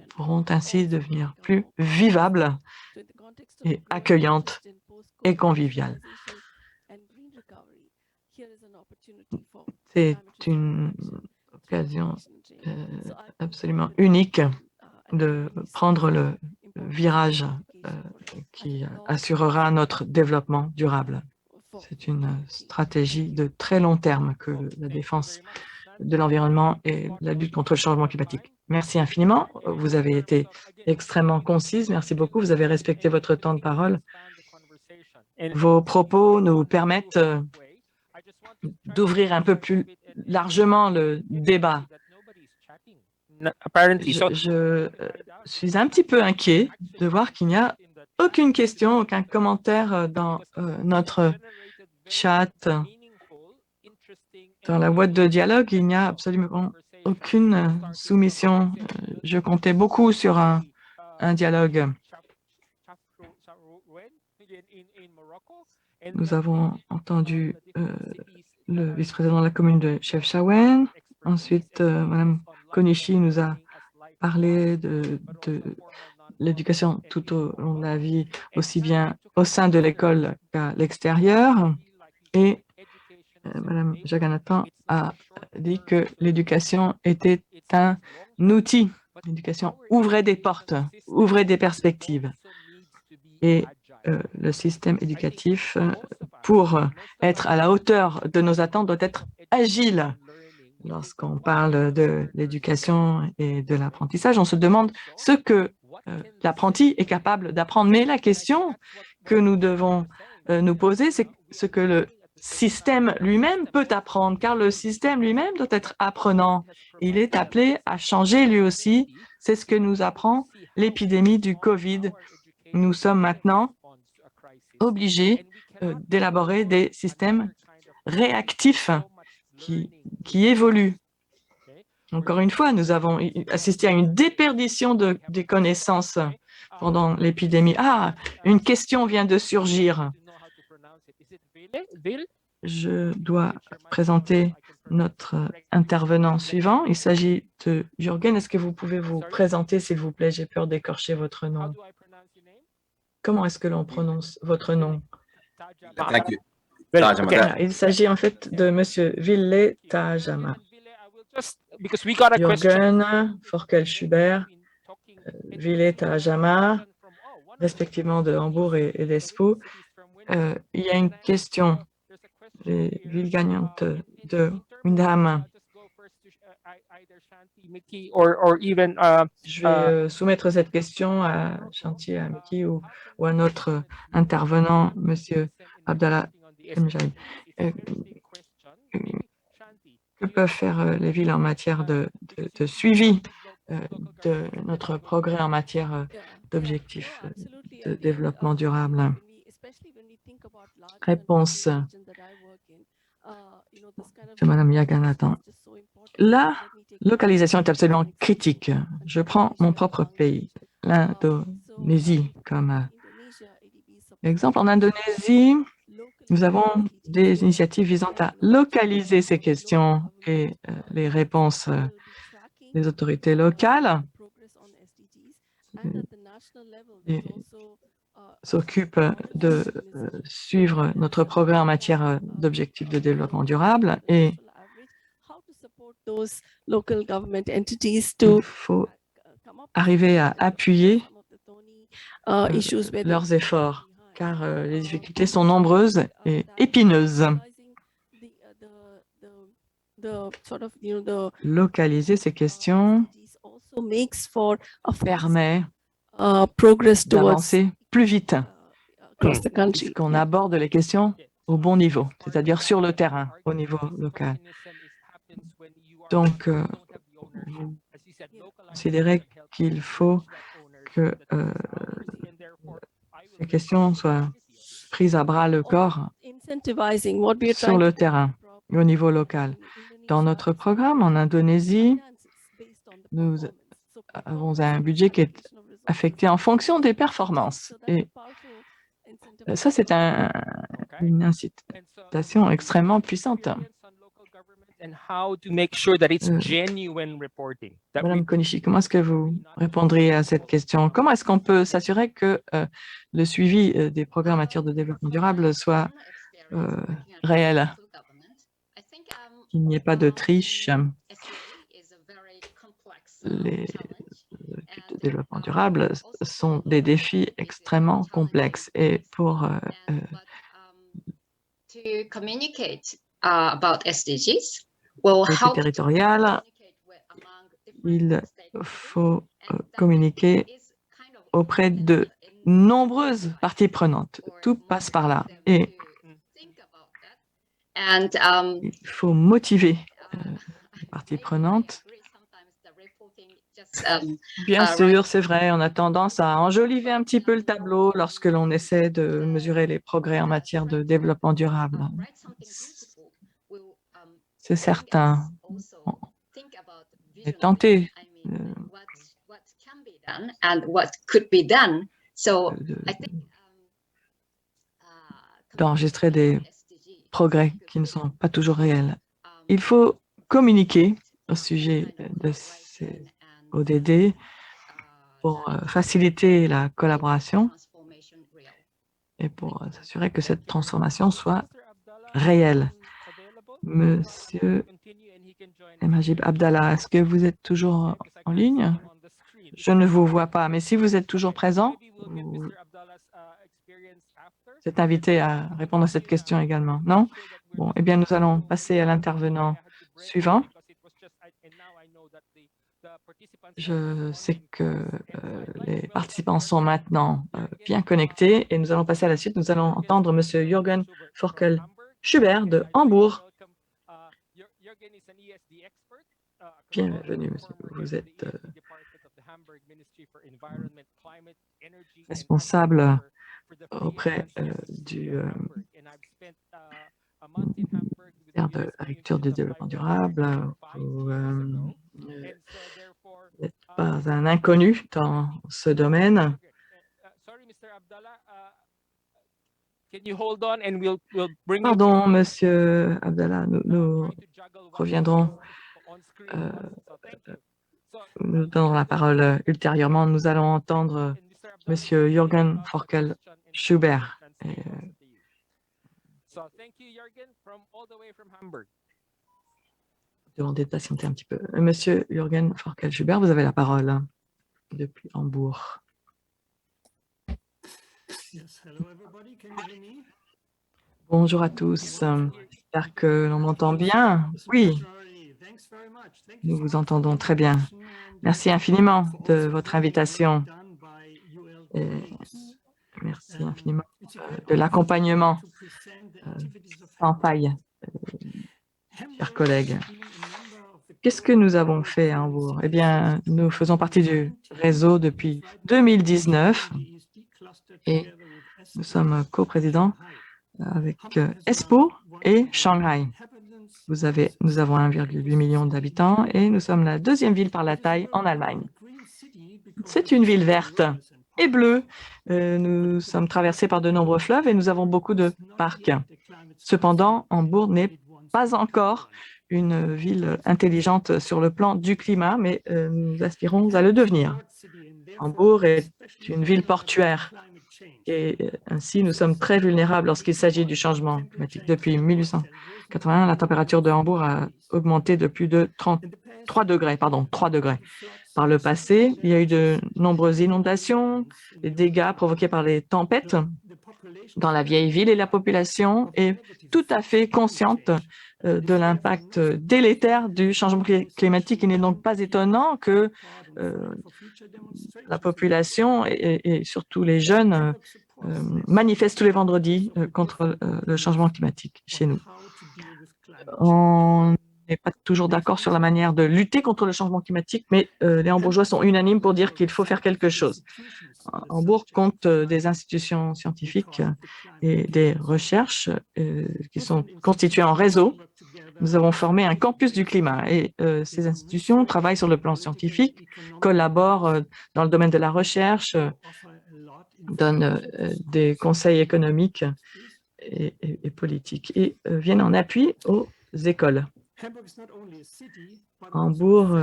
pourront ainsi devenir plus vivables et accueillantes et conviviales. C'est une occasion absolument unique de prendre le virage qui assurera notre développement durable. C'est une stratégie de très long terme que la défense de l'environnement et la lutte contre le changement climatique. Merci infiniment. Vous avez été extrêmement concise. Merci beaucoup. Vous avez respecté votre temps de parole. Vos propos nous permettent d'ouvrir un peu plus largement le débat. Je suis un petit peu inquiet de voir qu'il n'y a aucune question, aucun commentaire dans notre chat. Dans la boîte de dialogue, il n'y a absolument aucune soumission. Je comptais beaucoup sur un dialogue. Nous avons entendu le vice-président de la commune de Chefchaouen. Ensuite, Mme Konishi nous a parlé de l'éducation tout au long de la vie, aussi bien au sein de l'école qu'à l'extérieur. Et Mme Jagannathan a dit que l'éducation était un outil. L'éducation ouvrait des portes, ouvrait des perspectives. Et le système éducatif, pour être à la hauteur de nos attentes, doit être agile. Lorsqu'on parle de l'éducation et de l'apprentissage, on se demande ce que l'apprenti est capable d'apprendre. Mais la question que nous devons nous poser, c'est ce que le système lui-même peut apprendre, car le système lui-même doit être apprenant. Il est appelé à changer lui aussi. C'est ce que nous apprend l'épidémie du COVID. Nous sommes maintenant obligés d'élaborer des systèmes réactifs qui évoluent. Encore une fois, nous avons assisté à une déperdition des connaissances pendant l'épidémie. Ah, une question vient de surgir. Je dois présenter notre intervenant suivant. Il s'agit de Jürgen. Est-ce que vous pouvez vous présenter, s'il vous plaît? J'ai peur d'écorcher votre nom. Comment est-ce que l'on prononce votre nom? Il s'agit en fait de M. Ville Tajama. Jürgen Forkel-Schubert, Ville Tajama, respectivement de Hambourg et d'Espoo. Il y a une question, les villes gagnantes de Windham. Je vais soumettre cette question à Chantier, à Miki ou à notre intervenant, M. Abdallah Mjaïd. Que peuvent faire les villes en matière de suivi de notre progrès en matière d'objectifs de développement durable? Réponse de Mme Jagannathan. La localisation est absolument critique. Je prends mon propre pays, l'Indonésie, comme exemple. En Indonésie, nous avons des initiatives visant à localiser ces questions et les réponses des autorités locales. s'occupe de suivre notre progrès en matière d'objectifs de développement durable et il faut arriver à appuyer leurs efforts, car les difficultés sont nombreuses et épineuses. Localiser ces questions permet d'avancer plus vite puisqu'on aborde les questions au bon niveau, c'est-à-dire sur le terrain, au niveau local. Donc, vous considérez qu'il faut que ces questions soient prises à bras le corps sur le terrain et au niveau local. Dans notre programme en Indonésie, nous avons un budget qui est affecté en fonction des performances. Et ça, c'est une incitation extrêmement puissante. Madame Konishi, comment est-ce que vous répondriez à cette question? Comment est-ce qu'on peut s'assurer que le suivi des programmes en matière de développement durable soit réel? Qu'il n'y ait pas de triche. Les objectifs de développement durable sont des défis extrêmement complexes et pour les défis territoriales, il faut communiquer auprès de nombreuses parties prenantes. Tout passe par là et il faut motiver les parties prenantes. Bien sûr, c'est vrai, on a tendance à enjoliver un petit peu le tableau lorsque l'on essaie de mesurer les progrès en matière de développement durable. C'est certain. On est tenté d'enregistrer des progrès qui ne sont pas toujours réels. Il faut communiquer au sujet de ces ODD pour faciliter la collaboration et pour s'assurer que cette transformation soit réelle. Monsieur Majib Abdallah, est-ce que vous êtes toujours en ligne? Je ne vous vois pas, mais si vous êtes toujours présent, vous êtes invité à répondre à cette question également. Non? Bon, eh bien, nous allons passer à l'intervenant suivant. Je sais que les participants sont maintenant bien connectés et nous allons passer à la suite. Nous allons entendre M. Jürgen Forkel-Schubert de Hambourg. Bienvenue, monsieur. Vous êtes responsable auprès du ministère de l'Agriculture du Développement durable. Vous n'êtes pas un inconnu dans ce domaine. Pardon, Monsieur Abdallah, nous reviendrons. Nous donnons la parole ultérieurement. Nous allons entendre Monsieur Jürgen Forkel-Schubert. Demandez de patienter un petit peu. Monsieur Jürgen Forkel-Schubert, vous avez la parole depuis Hambourg. Bonjour à tous. J'espère que l'on m'entend bien. Oui, nous vous entendons très bien. Merci infiniment de votre invitation. Et merci infiniment de l'accompagnement sans faille, chers collègues. Qu'est-ce que nous avons fait à Hambourg? Eh bien, nous faisons partie du réseau depuis 2019 et nous sommes coprésidents avec Espoo et Shanghai. Nous avons 1,8 million d'habitants et nous sommes la deuxième ville par la taille en Allemagne. C'est une ville verte et bleue. Nous sommes traversés par de nombreux fleuves et nous avons beaucoup de parcs. Cependant, Hambourg n'est pas encore une ville intelligente sur le plan du climat, mais nous aspirons à le devenir. Hambourg est une ville portuaire Et ainsi, nous sommes très vulnérables lorsqu'il s'agit du changement climatique. Depuis 1881, la température de Hambourg a augmenté de plus de 3 degrés. Par le passé, il y a eu de nombreuses inondations, des dégâts provoqués par les tempêtes dans la vieille ville, et la population est tout à fait consciente de l'impact délétère du changement climatique. Il n'est donc pas étonnant que la population et surtout les jeunes manifestent tous les vendredis contre le changement climatique chez nous. On n'est pas toujours d'accord sur la manière de lutter contre le changement climatique, mais les Hambourgeois sont unanimes pour dire qu'il faut faire quelque chose. Hambourg compte des institutions scientifiques et des recherches qui sont constituées en réseau. Nous avons formé un campus du climat et ces institutions travaillent sur le plan scientifique, collaborent dans le domaine de la recherche, donnent des conseils économiques et politiques et viennent en appui aux écoles. Hambourg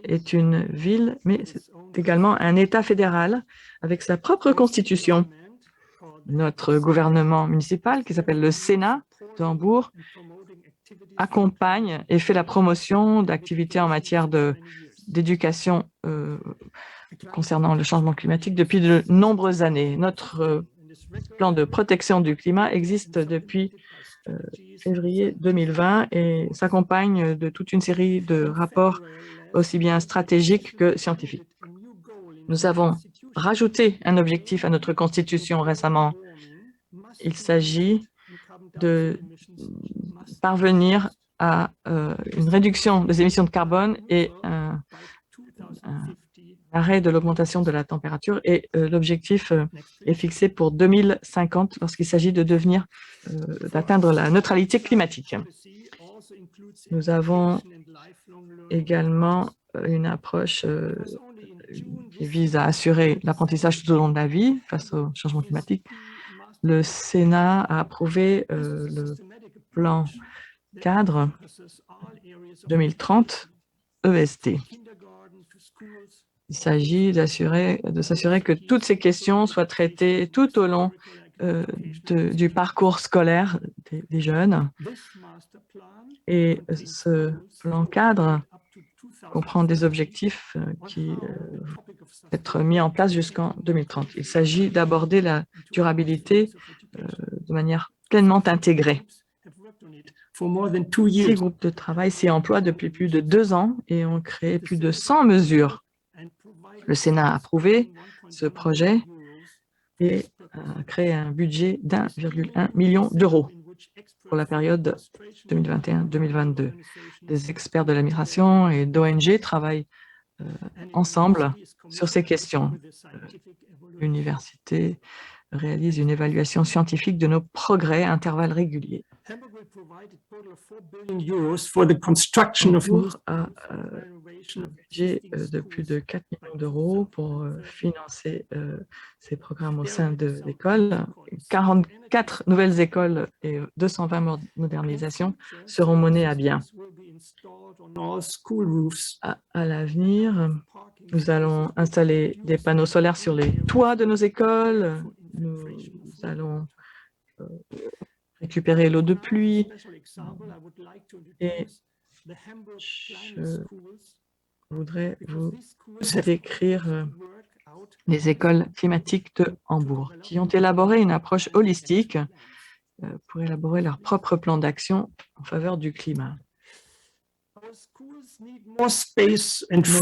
est une ville, mais c'est également un État fédéral avec sa propre constitution. Notre gouvernement municipal, qui s'appelle le Sénat de Hambourg, accompagne et fait la promotion d'activités en matière d'éducation concernant le changement climatique depuis de nombreuses années. Notre plan de protection du climat existe depuis février 2020 et s'accompagne de toute une série de rapports aussi bien stratégiques que scientifiques. Nous avons rajouté un objectif à notre constitution récemment. Il s'agit de parvenir à une réduction des émissions de carbone et un arrêt de l'augmentation de la température, et l'objectif est fixé pour 2050 lorsqu'il s'agit d'atteindre la neutralité climatique. Nous avons également une approche qui vise à assurer l'apprentissage tout au long de la vie face au changement climatique. Le Sénat a approuvé le plan cadre 2030 EST. Il s'agit de s'assurer que toutes ces questions soient traitées tout au long du parcours scolaire des jeunes. Et ce plan cadre comprend des objectifs qui vont être mis en place jusqu'en 2030. Il s'agit d'aborder la durabilité de manière pleinement intégrée. Ces groupes de travail s'y emploient depuis plus de 2 ans et ont créé plus de 100 mesures. Le Sénat a approuvé ce projet et a créé un budget d'1,1 million d'euros pour la période 2021-2022. Des experts de la migration et d'ONG travaillent ensemble sur ces questions. L'université réalise une évaluation scientifique de nos progrès à intervalles réguliers. Hambourg a un budget de plus de 4 millions d'euros pour financer ces programmes au sein de l'école. 44 nouvelles écoles et 220 modernisations seront menées à bien. À l'avenir, nous allons installer des panneaux solaires sur les toits de nos écoles. Nous allons récupérer l'eau de pluie. Et je voudrais vous décrire les écoles climatiques de Hambourg, qui ont élaboré une approche holistique pour élaborer leur propre plan d'action en faveur du climat. Nos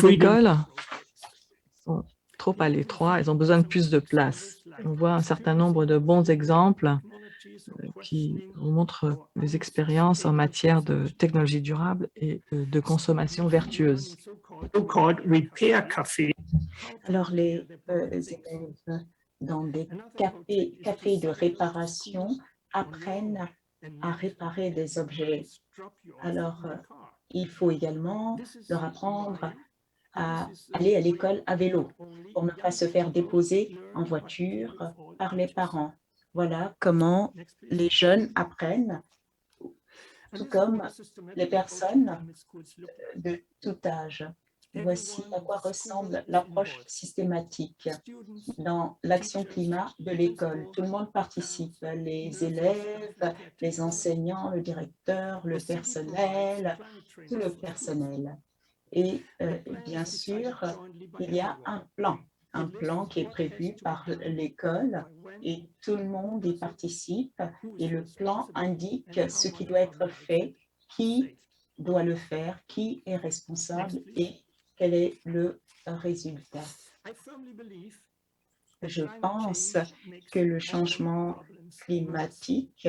écoles sont trop à l'étroit, elles ont besoin de plus de place. On voit un certain nombre de bons exemples qui vous montrent les expériences en matière de technologie durable et de consommation vertueuse. Alors, les élèves dans des cafés de réparation apprennent à réparer des objets. Alors, il faut également leur apprendre à aller à l'école à vélo pour ne pas se faire déposer en voiture par les parents. Voilà comment les jeunes apprennent, tout comme les personnes de tout âge. Voici à quoi ressemble l'approche systématique dans l'action climat de l'école. Tout le monde participe, les élèves, les enseignants, le directeur, le personnel, tout le personnel. Et bien sûr, il y a un plan qui est prévu par l'école et tout le monde y participe et le plan indique ce qui doit être fait, qui doit le faire, qui est responsable et quel est le résultat. Je pense que le changement climatique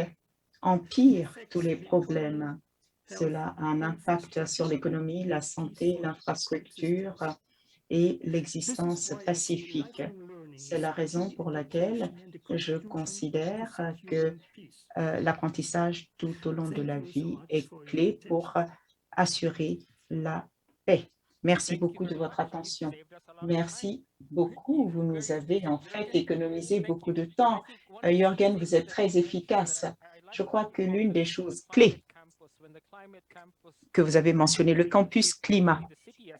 empire tous les problèmes. Cela a un impact sur l'économie, la santé, l'infrastructure et l'existence pacifique. C'est la raison pour laquelle je considère que l'apprentissage tout au long de la vie est clé pour assurer la paix. Merci beaucoup de votre attention. Merci beaucoup. Vous nous avez en fait économisé beaucoup de temps. Jürgen, vous êtes très efficace. Je crois que l'une des choses clés que vous avez mentionné, le campus climat.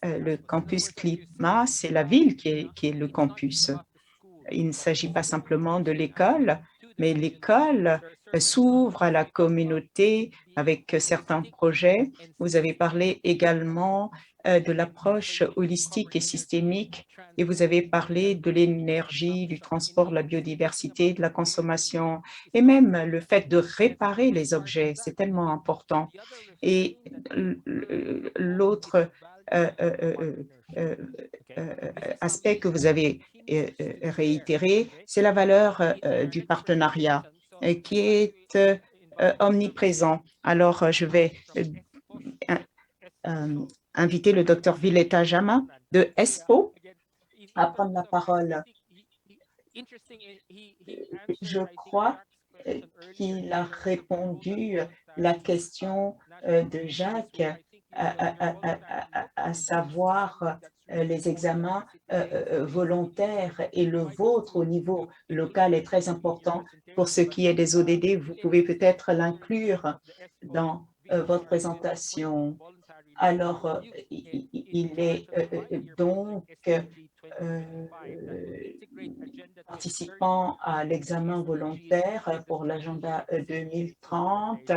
Le campus climat, c'est la ville qui est le campus. Il ne s'agit pas simplement de l'école, mais l'école s'ouvre à la communauté avec certains projets. Vous avez parlé également de l'approche holistique et systémique et vous avez parlé de l'énergie, du transport, de la biodiversité, de la consommation et même le fait de réparer les objets. C'est tellement important. Et l'autre aspect que vous avez réitéré, c'est la valeur du partenariat qui est omniprésent. Alors, je vais inviter le docteur Villeta Jama de ESPO à prendre la parole. Je crois qu'il a répondu la question de Jacques, à savoir les examens volontaires et le vôtre au niveau local est très important. Pour ce qui est des ODD, vous pouvez peut-être l'inclure dans votre présentation. Alors, il est donc participant à l'examen volontaire pour l'agenda 2030.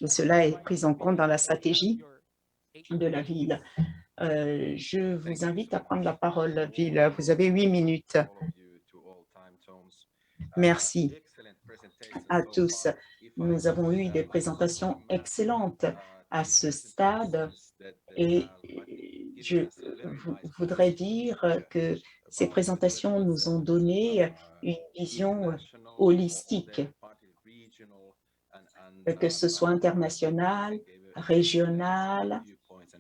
Cela est pris en compte dans la stratégie de la ville. Je vous invite à prendre la parole, Ville. Vous avez 8 minutes. Merci à tous. Nous avons eu des présentations excellentes à ce stade et je voudrais dire que ces présentations nous ont donné une vision holistique, que ce soit internationale, régionale.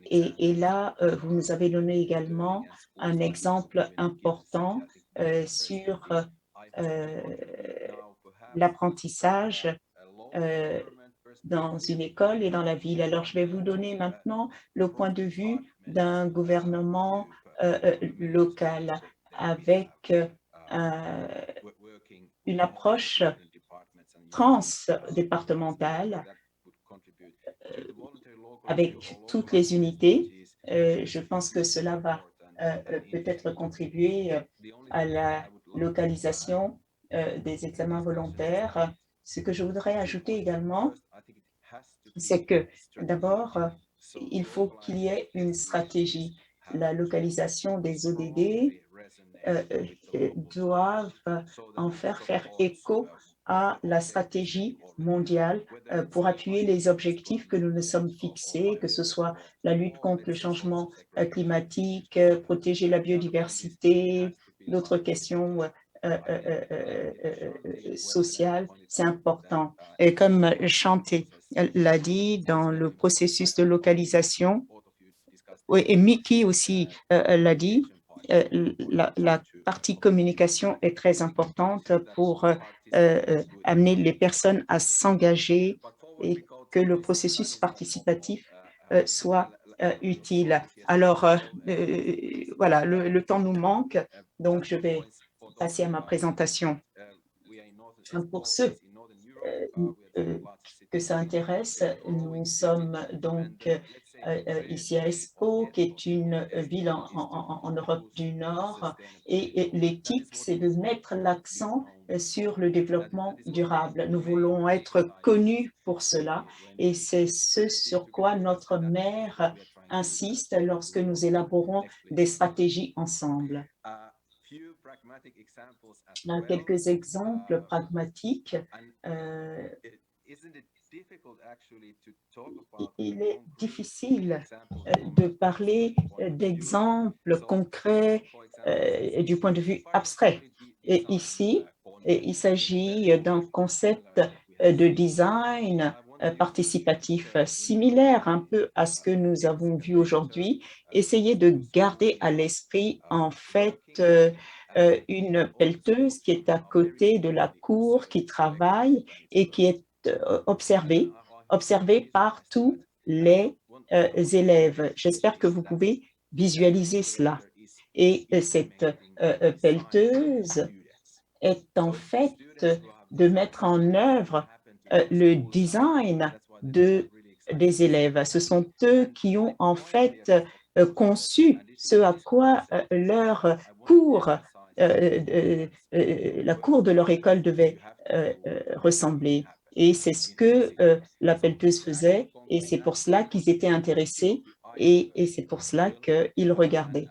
Et là, vous nous avez donné également un exemple important sur l'apprentissage dans une école et dans la ville. Alors, je vais vous donner maintenant le point de vue d'un gouvernement local avec une approche transdépartementale avec toutes les unités. Je pense que cela va peut-être contribuer à la localisation des examens volontaires. Ce que je voudrais ajouter également, c'est que d'abord, il faut qu'il y ait une stratégie. La localisation des ODD doivent en faire écho à la stratégie mondiale pour appuyer les objectifs que nous nous sommes fixés, que ce soit la lutte contre le changement climatique, protéger la biodiversité, d'autres questions sociales, c'est important. Et comme Chanté l'a dit, dans le processus de localisation, et Mickey aussi l'a dit, la partie communication est très importante pour amener les personnes à s'engager et que le processus participatif soit utile. Alors, voilà, le temps nous manque, donc je vais passer à ma présentation. Pour ceux que ça intéresse, nous sommes donc ici à Espoo, qui est une ville en Europe du Nord. Et l'éthique, c'est de mettre l'accent sur le développement durable. Nous voulons être connus pour cela et c'est ce sur quoi notre maire insiste lorsque nous élaborons des stratégies ensemble. Quelques exemples pragmatiques. Il est difficile de parler d'exemples concrets du point de vue abstrait. Et ici, il s'agit d'un concept de design participatif similaire un peu à ce que nous avons vu aujourd'hui. Essayer de garder à l'esprit en fait une pelleteuse qui est à côté de la cour, qui travaille et qui est observée par tous les élèves. J'espère que vous pouvez visualiser cela. Et cette pelleteuse est en fait de mettre en œuvre le design des élèves. Ce sont eux qui ont en fait conçu ce à quoi leur cours, la cour de leur école devait ressembler. Et c'est ce que la pelleteuse faisait et c'est pour cela qu'ils étaient intéressés et c'est pour cela qu'ils regardaient.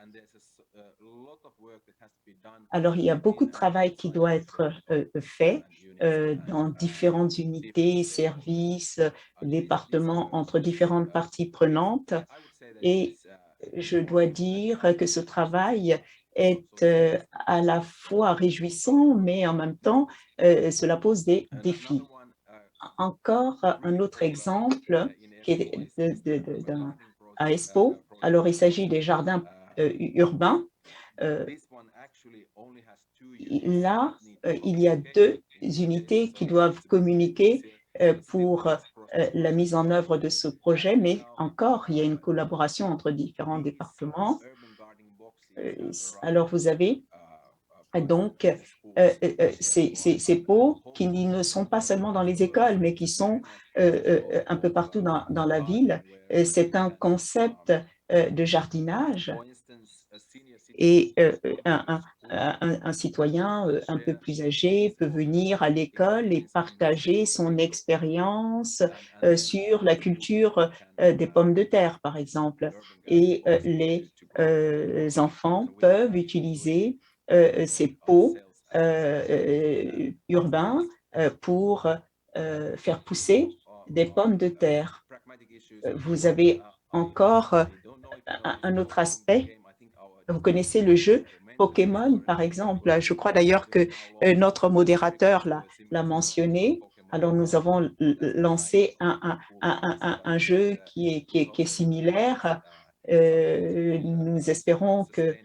Alors, il y a beaucoup de travail qui doit être fait dans différentes unités, services, départements, entre différentes parties prenantes. Et je dois dire que ce travail est à la fois réjouissant, mais en même temps, cela pose des défis. Encore un autre exemple qui est à Espoo. Alors, il s'agit des jardins urbains. Là, il y a 2 unités qui doivent communiquer pour la mise en œuvre de ce projet, mais encore, il y a une collaboration entre différents départements. Alors, vous avez donc ces pots qui ne sont pas seulement dans les écoles, mais qui sont un peu partout dans la ville. C'est un concept de jardinage et un citoyen un peu plus âgé peut venir à l'école et partager son expérience sur la culture des pommes de terre, par exemple. Et les enfants peuvent utiliser ces pots urbains pour faire pousser des pommes de terre. Vous avez encore un autre aspect. Vous connaissez le jeu Pokémon, par exemple. Je crois d'ailleurs que notre modérateur l'a mentionné. Alors, nous avons lancé un jeu qui est similaire. Nous espérons que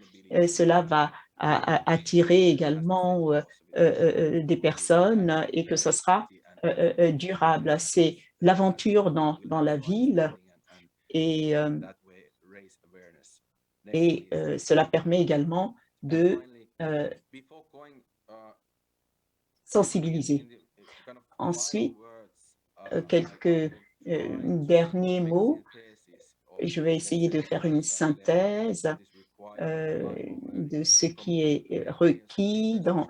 cela va attirer également des personnes et que ce sera durable. C'est l'aventure dans la ville et cela permet également de sensibiliser. Ensuite, quelques derniers mots. Je vais essayer de faire une synthèse de ce qui est requis dans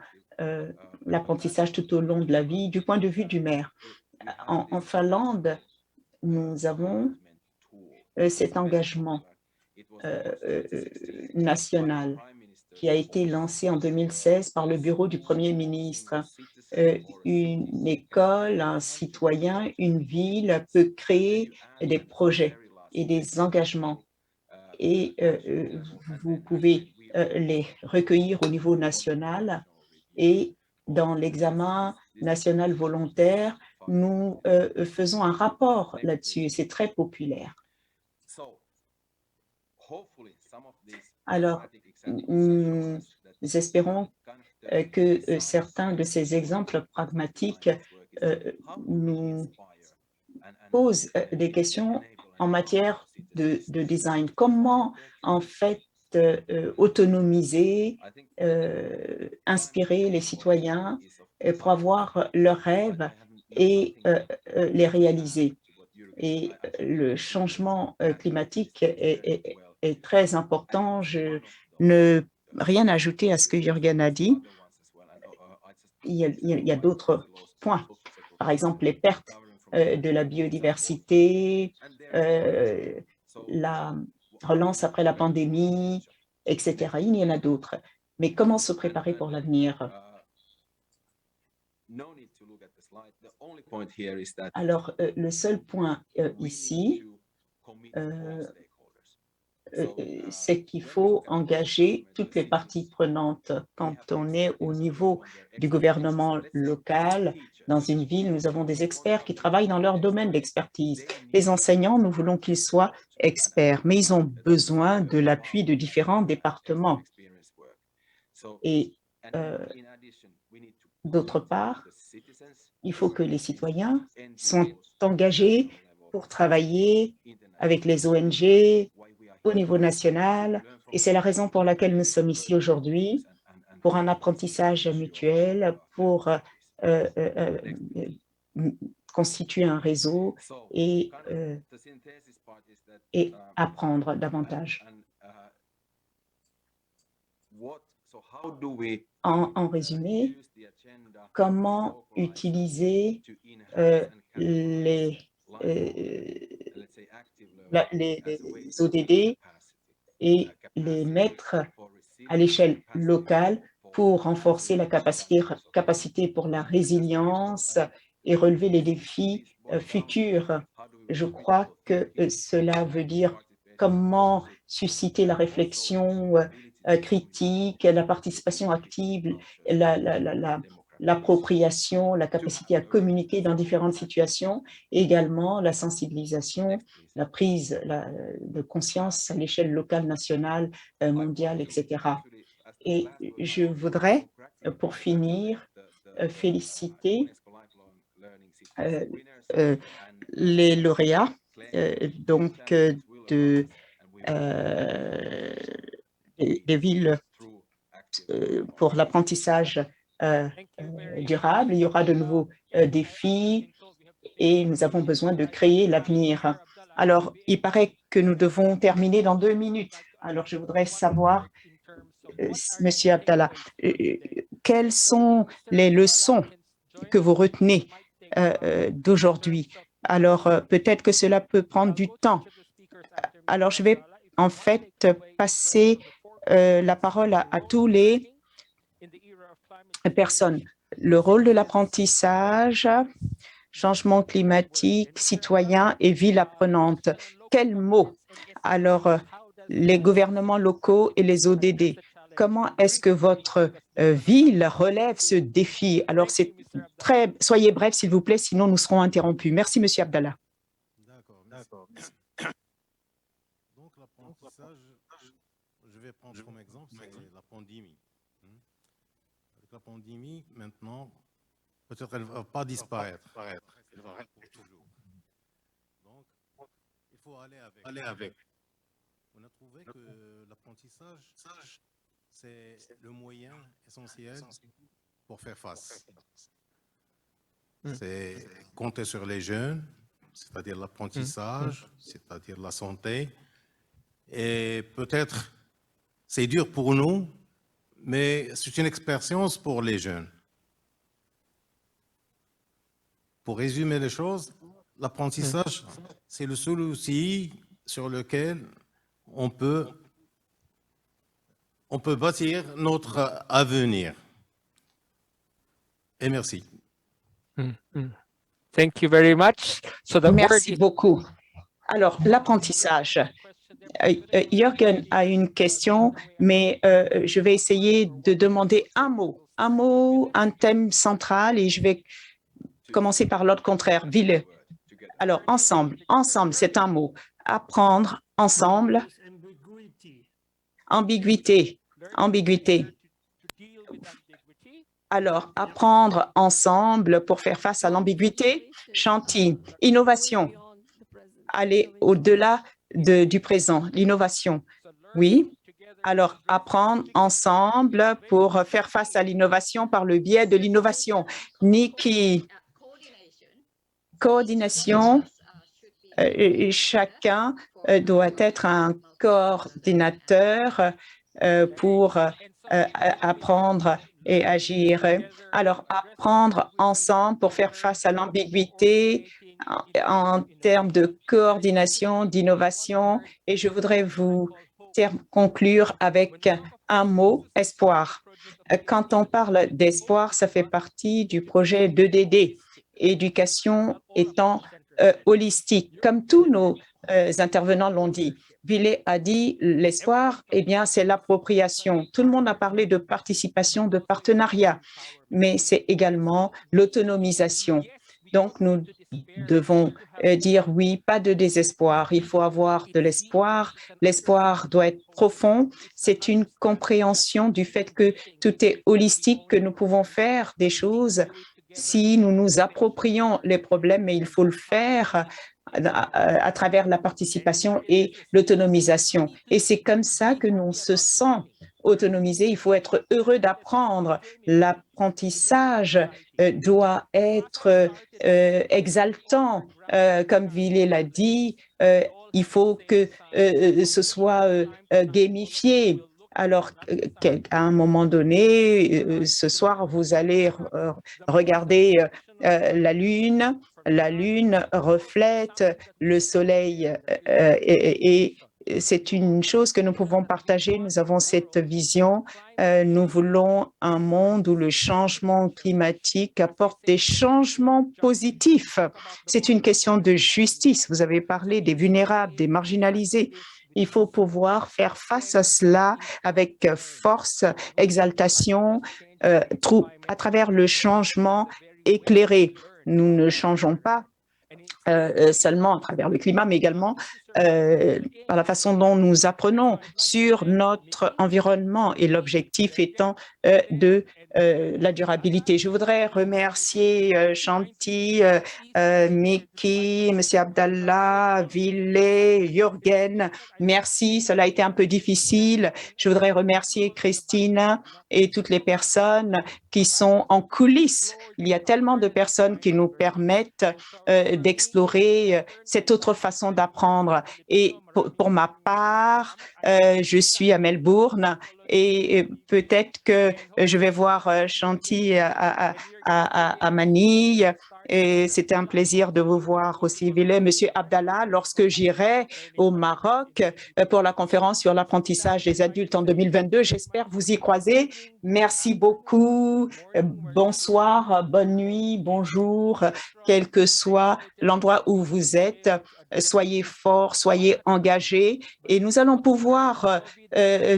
l'apprentissage tout au long de la vie du point de vue du maire. En Finlande, nous avons cet engagement national qui a été lancé en 2016 par le bureau du Premier ministre. Une école, un citoyen, une ville peut créer des projets et des engagements et vous pouvez les recueillir au niveau national et dans l'examen national volontaire, nous faisons un rapport là-dessus et c'est très populaire. Alors, nous espérons que certains de ces exemples pragmatiques nous posent des questions en matière de design. Comment, en fait, autonomiser, inspirer les citoyens pour avoir leurs rêves et les réaliser. Et le changement climatique est très important. Je ne rien ajouter à ce que Jürgen a dit. Il y a d'autres points. Par exemple, les pertes de la biodiversité, la relance après la pandémie, etc. Il y en a d'autres. Mais comment se préparer pour l'avenir? Alors, le seul point ici, c'est qu'il faut engager toutes les parties prenantes. Quand on est au niveau du gouvernement local, dans une ville, nous avons des experts qui travaillent dans leur domaine d'expertise. Les enseignants, nous voulons qu'ils soient experts, mais ils ont besoin de l'appui de différents départements. Et d'autre part, il faut que les citoyens soient engagés pour travailler avec les ONG au niveau national. Et c'est la raison pour laquelle nous sommes ici aujourd'hui, pour un apprentissage mutuel, pour constituer un réseau et apprendre davantage. En résumé, comment utiliser les ODD et les mettre à l'échelle locale pour renforcer la capacité pour la résilience et relever les défis futurs. Je crois que cela veut dire comment susciter la réflexion critique, la participation active, l'appropriation, la capacité à communiquer dans différentes situations, et également la sensibilisation, la prise de conscience à l'échelle locale, nationale, mondiale, etc. Et je voudrais, pour finir, féliciter les lauréats des villes pour l'apprentissage durable. Il y aura de nouveaux défis et nous avons besoin de créer l'avenir. Alors, il paraît que nous devons terminer dans 2 minutes. Alors, je voudrais savoir, Monsieur Abdallah, quelles sont les leçons que vous retenez d'aujourd'hui? Alors, peut-être que cela peut prendre du temps. Alors, je vais en fait passer la parole à tous les personnes. Le rôle de l'apprentissage, changement climatique, citoyen et ville apprenante. Quels mots? Alors, les gouvernements locaux et les ODD. Comment est-ce que votre ville relève ce défi? Alors, soyez bref, s'il vous plaît, sinon nous serons interrompus. Merci, Monsieur Abdallah. D'accord. Donc, l'apprentissage, je vais prendre comme exemple, c'est la pandémie. Avec la pandémie, maintenant, peut-être elle ne va pas disparaître. Elle va rester toujours. Donc, il faut aller avec. On a trouvé que l'apprentissage, c'est le moyen essentiel pour faire face. C'est compter sur les jeunes, c'est-à-dire l'apprentissage, c'est-à-dire la santé. Et peut-être, c'est dur pour nous, mais c'est une expérience pour les jeunes. Pour résumer les choses, l'apprentissage, c'est le seul outil sur lequel on peut bâtir notre avenir. Et merci. Thank you very much. So the Merci beaucoup. Alors, l'apprentissage. Jürgen a une question, mais je vais essayer de demander un mot, un thème central, et je vais commencer par l'autre contraire, ville. Alors, ensemble, c'est un mot. Apprendre ensemble. Ambiguïté. Alors, apprendre ensemble pour faire face à l'ambiguïté. Chantier. Innovation. Aller au-delà du présent, l'innovation. Oui. Alors, apprendre ensemble pour faire face à l'innovation par le biais de l'innovation. Nikki, coordination chacun doit être un coordinateur pour apprendre et agir. Alors, apprendre ensemble pour faire face à l'ambiguïté en termes de coordination, d'innovation. Et je voudrais vous conclure avec un mot, espoir. Quand on parle d'espoir, ça fait partie du projet d'EDD, éducation étant holistique, comme tous nos intervenants l'ont dit. Villet a dit l'espoir, eh bien, c'est l'appropriation. Tout le monde a parlé de participation, de partenariat, mais c'est également l'autonomisation. Donc, nous devons dire oui, pas de désespoir. Il faut avoir de l'espoir. L'espoir doit être profond. C'est une compréhension du fait que tout est holistique, que nous pouvons faire des choses si nous nous approprions les problèmes, mais il faut le faire à travers la participation et l'autonomisation. Et c'est comme ça que l'on se sent autonomisé. Il faut être heureux d'apprendre. L'apprentissage doit être exaltant. Comme Villet l'a dit, il faut que ce soit gamifié. Alors, à un moment donné, ce soir, vous allez regarder la Lune. La Lune reflète le Soleil et c'est une chose que nous pouvons partager. Nous avons cette vision. Nous voulons un monde où le changement climatique apporte des changements positifs. C'est une question de justice. Vous avez parlé des vulnérables, des marginalisés. Il faut pouvoir faire face à cela avec force, exaltation, à travers le changement éclairé. Nous ne changeons pas seulement à travers le climat, mais également par la façon dont nous apprenons sur notre environnement et l'objectif étant de la durabilité. Je voudrais remercier Chanty, Miki, M. Abdallah, Villet, Jürgen. Merci, cela a été un peu difficile. Je voudrais remercier Christine et toutes les personnes qui sont en coulisses. Il y a tellement de personnes qui nous permettent d'explorer cette autre façon d'apprendre. Et pour ma part, je suis à Melbourne et peut-être que je vais voir Chanty à Manille. Et c'était un plaisir de vous voir aussi, Villet. Monsieur Abdallah, lorsque j'irai au Maroc pour la conférence sur l'apprentissage des adultes en 2022, j'espère vous y croiser. Merci beaucoup. Bonsoir, bonne nuit, bonjour, quel que soit l'endroit où vous êtes. Soyez forts, soyez engagés et nous allons pouvoir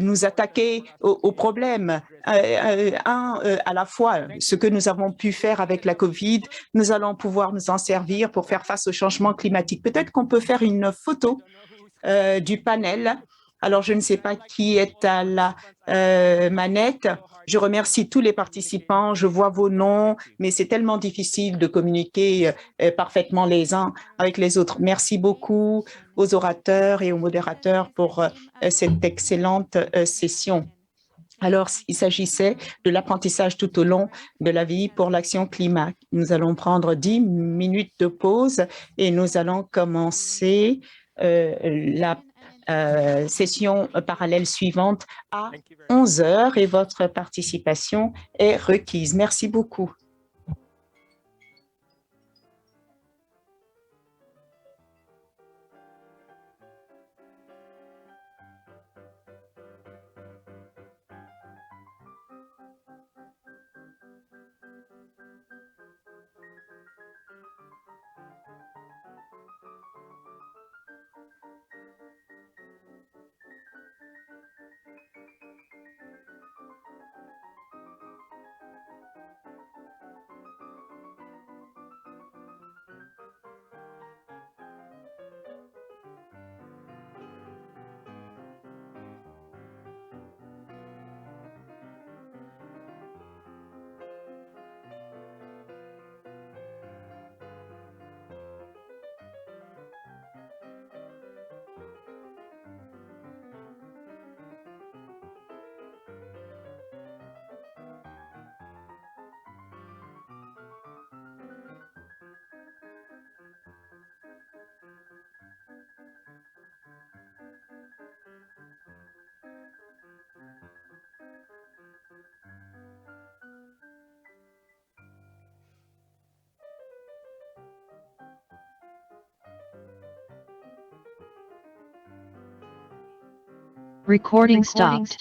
nous attaquer aux problèmes à la fois. Ce que nous avons pu faire avec la COVID, nous allons pouvoir nous en servir pour faire face au changement climatique. Peut-être qu'on peut faire une photo du panel. Alors, je ne sais pas qui est à la manette. Je remercie tous les participants. Je vois vos noms, mais c'est tellement difficile de communiquer parfaitement les uns avec les autres. Merci beaucoup aux orateurs et aux modérateurs pour cette excellente session. Alors, il s'agissait de l'apprentissage tout au long de la vie pour l'action climat. Nous allons prendre 10 minutes de pause et nous allons commencer la session parallèle suivante à 11 heures et votre participation est requise. Merci beaucoup. Recording stopped.